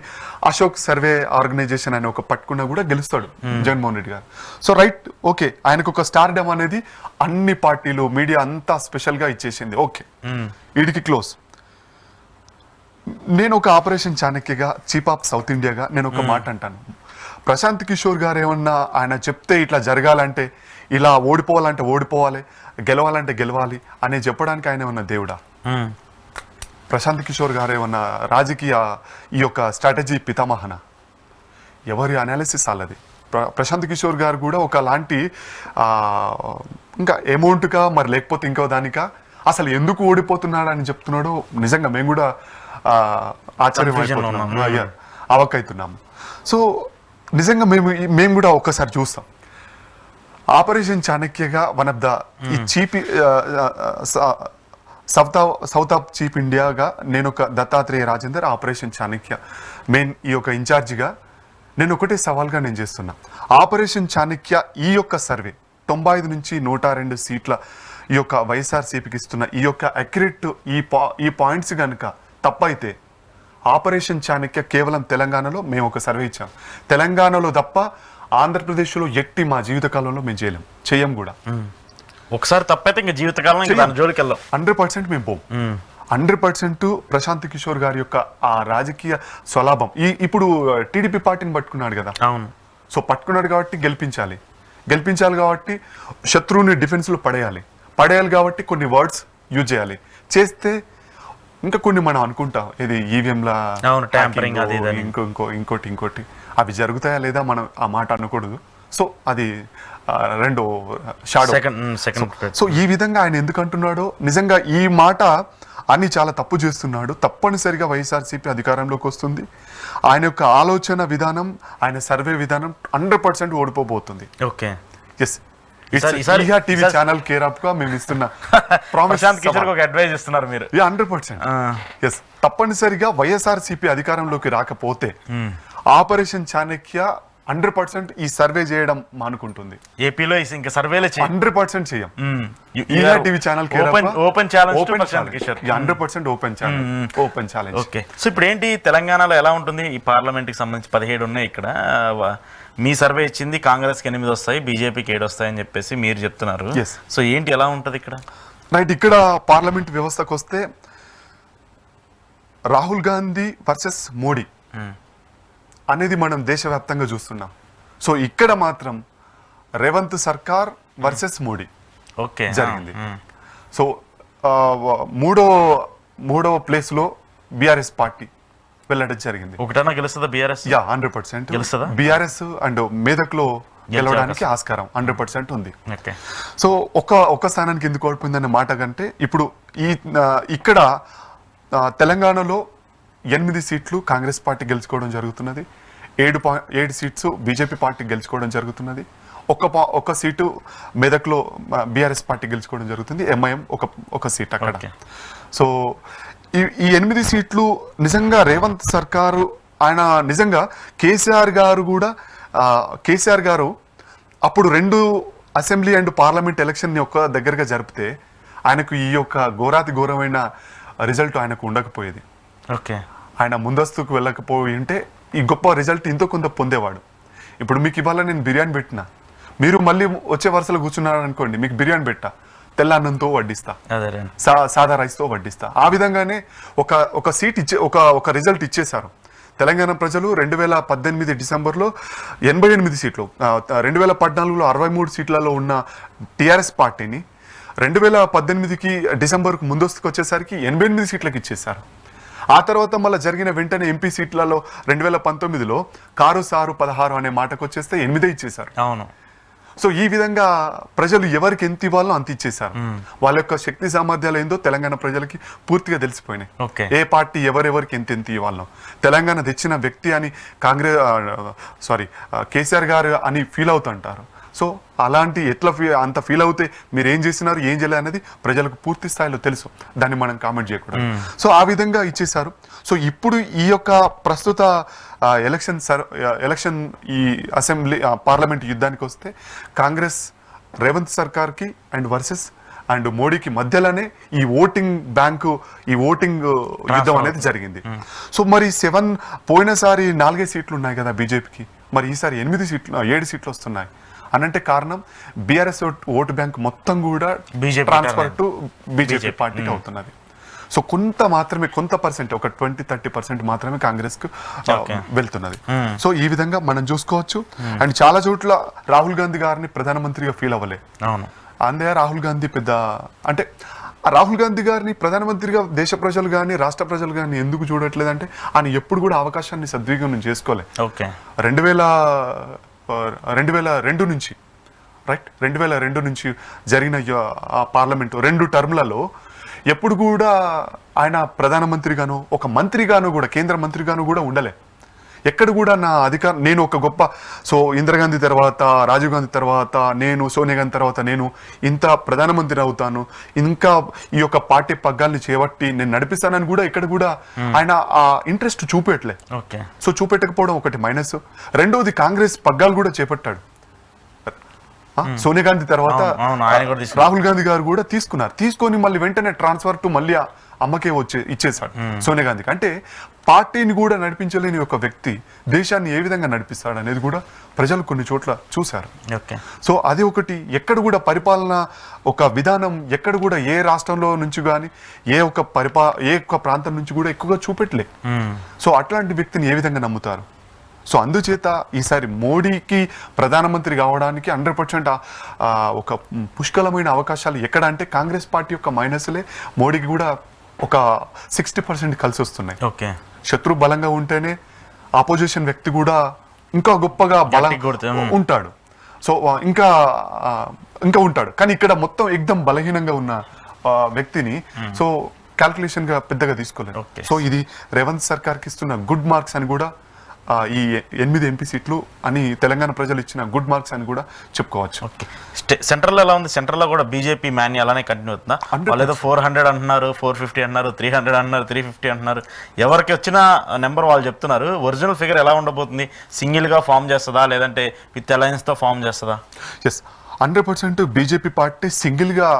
అశోక్ సర్వే ఆర్గనైజేషన్ అని ఒక పట్టుకున్నా కూడా గెలుస్తాడు జగన్మోహన్ రెడ్డి గారు. సో రైట్, ఓకే, ఆయనకు ఒక స్టార్డమ్ అనేది అన్ని పార్టీలు, మీడియా అంతా స్పెషల్ గా ఇచ్చేసింది. ఓకే, వీడికి క్లోజ్. నేను ఒక ఆపరేషన్ చాణక్యగా, చీఫ్ ఆఫ్ సౌత్ ఇండియాగా నేను ఒక మాట అంటాను. ప్రశాంత్ కిషోర్ గారు ఏమన్నా ఆయన చెప్తే ఇట్లా జరగాలంటే, ఇలా ఓడిపోవాలంటే ఓడిపోవాలి, గెలవాలంటే గెలవాలి అని చెప్పడానికి ఆయన ఏమన్నా దేవుడా? ప్రశాంత్ కిషోర్ గారు ఏమన్నా రాజకీయ ఈ యొక్క స్ట్రాటజీ పితామహన? ఎవరి అనాలిసిస్ అల్లది. ప్రశాంత్ కిషోర్ గారు కూడా ఒకలాంటి ఇంకా అమౌంట్గా, మరి లేకపోతే ఇంకో దానికా, అసలు ఎందుకు ఓడిపోతున్నాడు అని చెప్తున్నాడో నిజంగా మేము కూడా ఆశ్చర్యపోతున్నాము, అవకైతున్నాము. సో నిజంగా మేము కూడా ఒక్కసారి చూస్తాం. ఆపరేషన్ చాణక్యగా వన్ ఆఫ్ ద ఈ చీఫ్ సౌత్ ఆఫ్ చీఫ్ ఇండియాగా నేను ఒక దత్తాత్రేయ రాజేందర్, ఆపరేషన్ చాణక్య మెయిన్ ఈ యొక్క ఇన్ఛార్జిగా నేను ఒకటే సవాల్గా నేను చేస్తున్నా. ఆపరేషన్ చాణక్య ఈ యొక్క సర్వే 95 నుంచి 102 సీట్ల ఈ యొక్క వైఎస్ఆర్సీపీకి ఇస్తున్న ఈ యొక్క అక్యురేట్ ఈ పాయింట్స్ కనుక తప్పైతే ఆపరేషన్ చాణక్య కేవలం తెలంగాణలో మేము ఒక సర్వే ఇచ్చాం. తెలంగాణలో తప్ప ఆంధ్రప్రదేశ్లో ఎట్టి మా జీవితకాలంలో మేము చేయం కూడా. ఒకసారి తప్పైతే ఇంకా జీవితకాలం జోలికి వెళ్ళాం. 100% మేము పోం. 100% ప్రశాంత్ కిషోర్ గారి యొక్క ఆ రాజకీయ స్వలాభం ఇప్పుడు టీడీపీ పార్టీని పట్టుకున్నాడు కదా. అవును. సో పట్టుకున్నాడు కాబట్టి గెలిపించాలి కాబట్టి శత్రువుని డిఫెన్స్లో పడేయాలి కాబట్టి కొన్ని వర్డ్స్ యూజ్ చేస్తే ఇంకా కొన్ని మనం అనుకుంటాం ఇది ఈవీఎంలా ఇంకోటి అవి జరుగుతాయా లేదా మనం ఆ మాట అనకూడదు. సో అది రెండో షాడో. సో ఈ విధంగా ఆయన ఎందుకు అంటున్నాడో నిజంగా ఈ మాట అని చాలా తప్పు చేస్తున్నాడు. తప్పనిసరిగా వైఎస్ఆర్సీపీ అధికారంలోకి వస్తుంది. ఆయన యొక్క ఆలోచన విధానం, ఆయన సర్వే విధానం 100% ఓడిపోబోతుంది. Okay. Yes, TV channel care of గా మేము ఇస్తున్న ప్రశాంత్ కిషోర్ ఒక అడ్వైస్ ఇస్తున్నారు మీరు. 100%. ఎస్, తప్పనిసరిగా వైఎస్ఆర్సీపీ అధికారంలోకి రాకపోతే ఆపరేషన్ చాణక్య 100% ఈ సర్వే చేయడం మానుకుంటుంది. ఏపీలో ఇంకా సర్వేలే 100% చేయం. TV channel open challenge 100% open challenge. Okay. So ఇప్పుడు ఏంటి తెలంగాణలో ఎలా ఉంటుంది? ఈ పార్లమెంట్ కి సంబంధించి 17 ఉన్నాయి. ఇక్కడ మీ సర్వే ఇచ్చింది కాంగ్రెస్ కి 8 వస్తాయి, బీజేపీకి 7 వస్తాయని చెప్పేసి మీరు చెప్తున్నారు. సో ఏంటి ఎలా ఉంటది ఇక్కడ? రైట్, ఇక్కడ పార్లమెంట్ వ్యవస్థకు వస్తే రాహుల్ గాంధీ వర్సెస్ మోడీ అనేది మనం దేశవ్యాప్తంగా చూస్తున్నాం. సో ఇక్కడ మాత్రం రేవంత్ సర్కార్ వర్సెస్ మోడీ జరిగింది. సో మూడో ప్లేస్ లో బీఆర్ఎస్ పార్టీ వెళ్ళడం జరిగింది. ఒకటన్నా గెలుస్తుందా బీఆర్ఎస్? 100% గెలుస్తుందా బీఆర్ఎస్. అండ్ మేదక్ లో గెలవడానికి ఆస్కారం 100% ఉంది. సో ఒక స్థానానికి ఎందుకు ఓడిపోయిందనే మాట కంటే ఇప్పుడు ఇక్కడ తెలంగాణలో 8 సీట్లు కాంగ్రెస్ పార్టీ గెలుచుకోవడం జరుగుతున్నది. 7 సీట్స్ బీజేపీ పార్టీ గెలుచుకోవడం జరుగుతున్నది. ఒక సీటు మెదక్లో బీఆర్ఎస్ పార్టీ గెలుచుకోవడం జరుగుతుంది. ఎంఐఎం ఒక సీట్ అక్కడ. సో ఈ 8 సీట్లు నిజంగా రేవంత్ సర్కారు ఆయన నిజంగా కేసీఆర్ గారు అప్పుడు 2 అసెంబ్లీ అండ్ పార్లమెంట్ ఎలక్షన్ ఒక్క దగ్గరగా జరిపితే ఆయనకు ఈ యొక్క ఘోరమైన రిజల్ట్ ఆయనకు ఉండకపోయేది. ఓకే. ఆయన ముందస్తుకు వెళ్ళకపోయి ఉంటే ఈ గొప్ప రిజల్ట్ ఇంతో కొంత పొందేవాడు. ఇప్పుడు మీకు ఇవాళ నేను బిర్యానీ పెట్టినా, మీరు మళ్ళీ వచ్చే వరుసలో కూర్చున్నారనుకోండి, మీకు బిర్యానీ పెట్టా, తెల్ల అన్నంతో వడ్డిస్తా, సాదా రైస్తో వడ్డిస్తా. ఆ విధంగానే ఒక సీట్ ఒక రిజల్ట్ ఇచ్చేశారు తెలంగాణ ప్రజలు. 2018 డిసెంబర్లో 88 సీట్లు, 2014లో 63 సీట్లలో ఉన్న టీఆర్ఎస్ పార్టీని 2018కి డిసెంబర్కు ముందస్తుకు వచ్చేసరికి 88 సీట్లకు ఇచ్చేశారు. ఆ తర్వాత మళ్ళీ జరిగిన వెంటనే ఎంపీ సీట్లలో 2019లో కారు సారు 16 అనే మాటకు వచ్చేస్తే 8 ఇచ్చేశారు. అవును. సో ఈ విధంగా ప్రజలు ఎవరికి ఎంత ఇవ్వాలో అంత ఇచ్చేశారు. వాళ్ళ యొక్క శక్తి సామర్థ్యాలు ఏందో తెలంగాణ ప్రజలకి పూర్తిగా తెలిసిపోయినాయి. ఏ పార్టీ ఎవరెవరికి ఎంత ఇవ్వాలో. తెలంగాణ తెచ్చిన వ్యక్తి అని కేసీఆర్ గారు అని ఫీల్ అవుతుంటారు. సో అలాంటి అంత ఫీల్ అవుతే మీరు ఏం చేసినారు ఏం చేయలేదు అనేది ప్రజలకు పూర్తి స్థాయిలో తెలుసు. దాన్ని మనం కామెంట్ చేయకూడదు. సో ఆ విధంగా ఇచ్చేశారు. సో ఇప్పుడు ఈ యొక్క ప్రస్తుత ఎలక్షన్ ఈ అసెంబ్లీ పార్లమెంట్ యుద్ధానికి వస్తే కాంగ్రెస్ రేవంత్ సర్కార్కి అండ్ మోడీకి మధ్యలోనే ఈ ఓటింగ్ యుద్ధం అనేది జరిగింది. సో మరి పోయినసారి 4 సీట్లు ఉన్నాయి కదా బీజేపీకి, మరి ఈసారి 7 సీట్లు వస్తున్నాయి అనంటే కారణం బీఆర్ఎస్ ఓటు బ్యాంక్ మొత్తం కూడా ట్రాన్స్ఫర్ టు బీజేపీ పార్టీకి అవుతున్నది. సో కొంత పర్సెంట్, ఒక 20-30% మాత్రమే కాంగ్రెస్ కు వెళ్తున్నది. సో ఈ విధంగా మనం చూసుకోవచ్చు. అండ్ చాలా చోట్ల రాహుల్ గాంధీ గారిని ప్రధానమంత్రిగా ఫీల్ అవ్వలే. అందే రాహుల్ గాంధీ రాహుల్ గాంధీ గారిని ప్రధానమంత్రిగా దేశ ప్రజలు కానీ రాష్ట్ర ప్రజలు కానీ ఎందుకు చూడట్లేదంటే ఆయన ఎప్పుడు కూడా అవకాశాన్ని సద్వినియోగం చేసుకోలే. 2002 నుంచి 2002 నుంచి జరిగిన పార్లమెంటు 2 టర్మ్లలో ఎప్పుడు కూడా ఆయన ప్రధానమంత్రిగాను ఒక మంత్రిగాను కూడా కేంద్ర మంత్రిగాను కూడా ఉండలే. ఎక్కడ కూడా నా అధికారం నేను ఒక గొప్ప సో ఇందిరాగాంధీ తర్వాత రాజీవ్ గాంధీ తర్వాత నేను సోనియా గాంధీ తర్వాత నేను ఇంత ప్రధానమంత్రి అవుతాను, ఇంకా ఈ యొక్క పార్టీ పగ్గాల్ని చేపట్టి నేను నడిపిస్తానని కూడా ఇక్కడ కూడా ఆయన ఆ ఇంట్రెస్ట్ చూపెట్టలే. ఓకే, సో చూపెట్టకపోవడం ఒకటి మైనస్. రెండవది కాంగ్రెస్ పగ్గాలు కూడా చేపట్టాడు. సోనియా గాంధీ తర్వాత రాహుల్ గాంధీ గారు కూడా తీసుకొని మళ్ళీ వెంటనే ట్రాన్స్ఫర్ టు మళ్ళీ అమ్మకే ఇచ్చేసాడు సోనియా గాంధీకి. అంటే పార్టీని కూడా నడిపించలేని ఒక వ్యక్తి దేశాన్ని ఏ విధంగా నడిపిస్తాడు అనేది కూడా ప్రజలు కొన్ని చోట్ల చూశారు. సో అది ఒకటి. ఎక్కడ కూడా పరిపాలన ఒక విధానం ఎక్కడ కూడా ఏ రాష్ట్రంలో నుంచి కానీ ఏ ఒక్క ప్రాంతం నుంచి కూడా ఎక్కువగా చూపెట్టలే. సో అట్లాంటి వ్యక్తిని ఏ విధంగా నమ్ముతారు? సో అందుచేత ఈసారి మోడీకి ప్రధానమంత్రి కావడానికి 100% ఒక పుష్కలమైన అవకాశాలు ఎక్కడ అంటే కాంగ్రెస్ పార్టీ యొక్క మైనస్లే మోడీకి కూడా ఒక 60% కలిసి వస్తున్నాయి. ఓకే, శత్రు బలంగా ఉంటేనే ఆపోజిషన్ వ్యక్తి కూడా ఇంకా గొప్పగా ఉంటాడు. సో ఇంకా ఉంటాడు. కానీ ఇక్కడ మొత్తం ఎగ్దం బలహీనంగా ఉన్న వ్యక్తిని సో క్యాల్కులేషన్ గా పెద్దగా తీసుకోలేదు. సో ఇది రేవంత్ సర్కార్కి ఇస్తున్న గుడ్ మార్క్స్ అని కూడా ఈ 8 ఎంపీ సీట్లు అని తెలంగాణ ప్రజలు ఇచ్చిన గుడ్ మార్క్స్ అని కూడా చెప్పుకోవచ్చు. సెంట్రల్ ఎలా ఉంది? సెంట్రల్ లో కూడా బీజేపీ మ్యాన్ అలానే కంటిన్యూ అవుతుందా? వాళ్ళు ఏదో 400 అంటున్నారు, 450 అంటున్నారు, 300 అంటున్నారు, 350 అంటున్నారు. ఎవరికి వచ్చిన నెంబర్ వాళ్ళు చెప్తున్నారు. ఒరిజినల్ ఫిగర్ ఎలా ఉండబోతుంది? సింగిల్ గా ఫామ్ చేస్తుందా లేదంటే విత్ అలయన్స్ తో ఫామ్ చేస్తుందా? ఎస్, 100% బీజేపీ పార్టీ సింగిల్ గా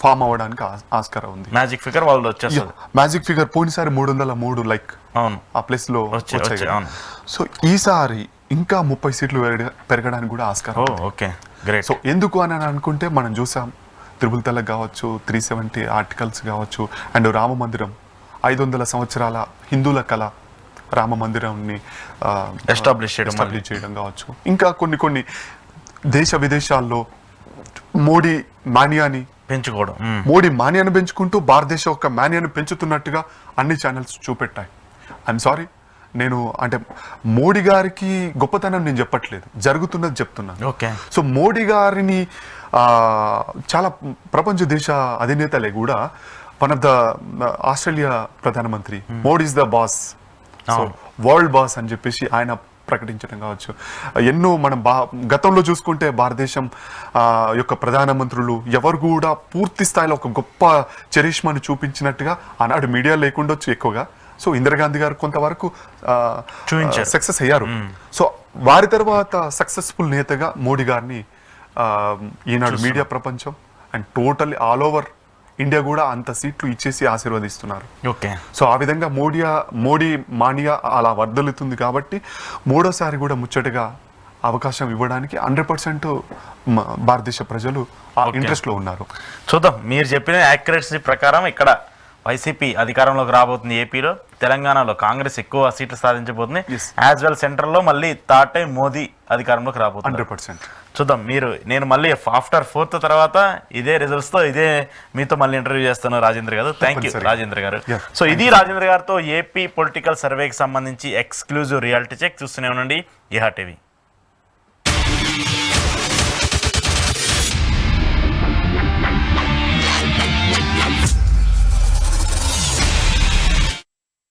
ఫామ్ అవ్వడానికి ఆస్కారం ఉంది. మ్యాజిక్ ఫిగర్ వాళ్ళు వచ్చేస్తారు. మ్యాజిక్ ఫిగర్ పోయినసారి 303 లైక్ ఆ ప్లేస్ లో వచ్చాయి. సో ఈసారి ఇంకా 30 సీట్లు పెరగడానికి కూడా ఆస్కారం. Okay, great. సో ఎందుకు అని అనుకుంటే మనం చూసాం త్రిపుల్ తలాక్ కావచ్చు, 370 ఆర్టికల్స్ కావచ్చు, అండ్ రామ మందిరం 500 సంవత్సరాల హిందువుల కళ రామ మందిరాన్ని ఎస్టాబ్లిష్ చేయడం కావచ్చు, ఇంకా కొన్ని దేశ విదేశాల్లో మోడీ మాన్యాన్ని పెంచుకుంటూ భారతదేశ యొక్క మాన్యాన్ని పెంచుతున్నట్టుగా అన్ని ఛానల్స్ చూపెట్టాయి. ఐఎమ్ సారీ, నేను అంటే మోడీ గారికి గొప్పతనం నేను చెప్పట్లేదు, జరుగుతున్నది చెప్తున్నాను. సో మోడీ గారిని చాలా ప్రపంచ దేశ అధినేతలే కూడా వన్ ఆఫ్ ద ఆస్ట్రేలియా ప్రధానమంత్రి Modi is the boss, world boss అని చెప్పేసి ఆయన ప్రకటించడం కావచ్చు. ఎన్నో మనం గతంలో చూసుకుంటే భారతదేశం యొక్క ప్రధానమంత్రులు ఎవరు కూడా పూర్తి స్థాయిలో ఒక గొప్ప చరిష్మాను చూపించినట్టుగా ఆనాడు మీడియా లేకుండొచ్చు ఎక్కువగా. సో ఇందిరాగాంధీ గారు కొంతవరకు సక్సెస్ అయ్యారు. సో వారి తర్వాత సక్సెస్ఫుల్ నేతగా మోడీ గారిని ఈనాడు మీడియా ప్రపంచం and total all over India కూడా అంత సీట్లు ఇచ్చేసి ఆశీర్వదిస్తున్నారు. సో ఆ విధంగా మోడీ మానియా అలా వర్ధలుతుంది కాబట్టి మూడోసారి కూడా ముచ్చటగా అవకాశం ఇవ్వడానికి 100% భారతదేశ ప్రజలు ఇంట్రెస్ట్ లో ఉన్నారు. చూద్దాం. మీరు చెప్పిన యాక్యురసీ ప్రకారం ఇక్కడ వైసీపీ అధికారంలోకి రాబోతుంది ఏపీలో, తెలంగాణలో కాంగ్రెస్ ఎక్కువ సీట్లు సాధించబోతుంది, యాజ్ వెల్ సెంట్రల్ లో మళ్ళీ థర్డ్ టైం మోదీ అధికారంలోకి రాబోతుంది. 100% చూద్దాం. నేను మళ్ళీ ఆఫ్టర్ 4th తర్వాత ఇదే రిజల్ట్స్ తో మీతో మళ్ళీ ఇంటర్వ్యూ చేస్తాను రాజేంద్ర గారు. థ్యాంక్ యూ రాజేంద్ర గారు. సో ఇది రాజేంద్ర గారితో ఏపీ పొలిటికల్ సర్వేకి సంబంధించి ఎక్స్క్లూజివ్ రియాలిటీ చెక్. చూస్తూనే ఉండండి ఈహా టీవీ.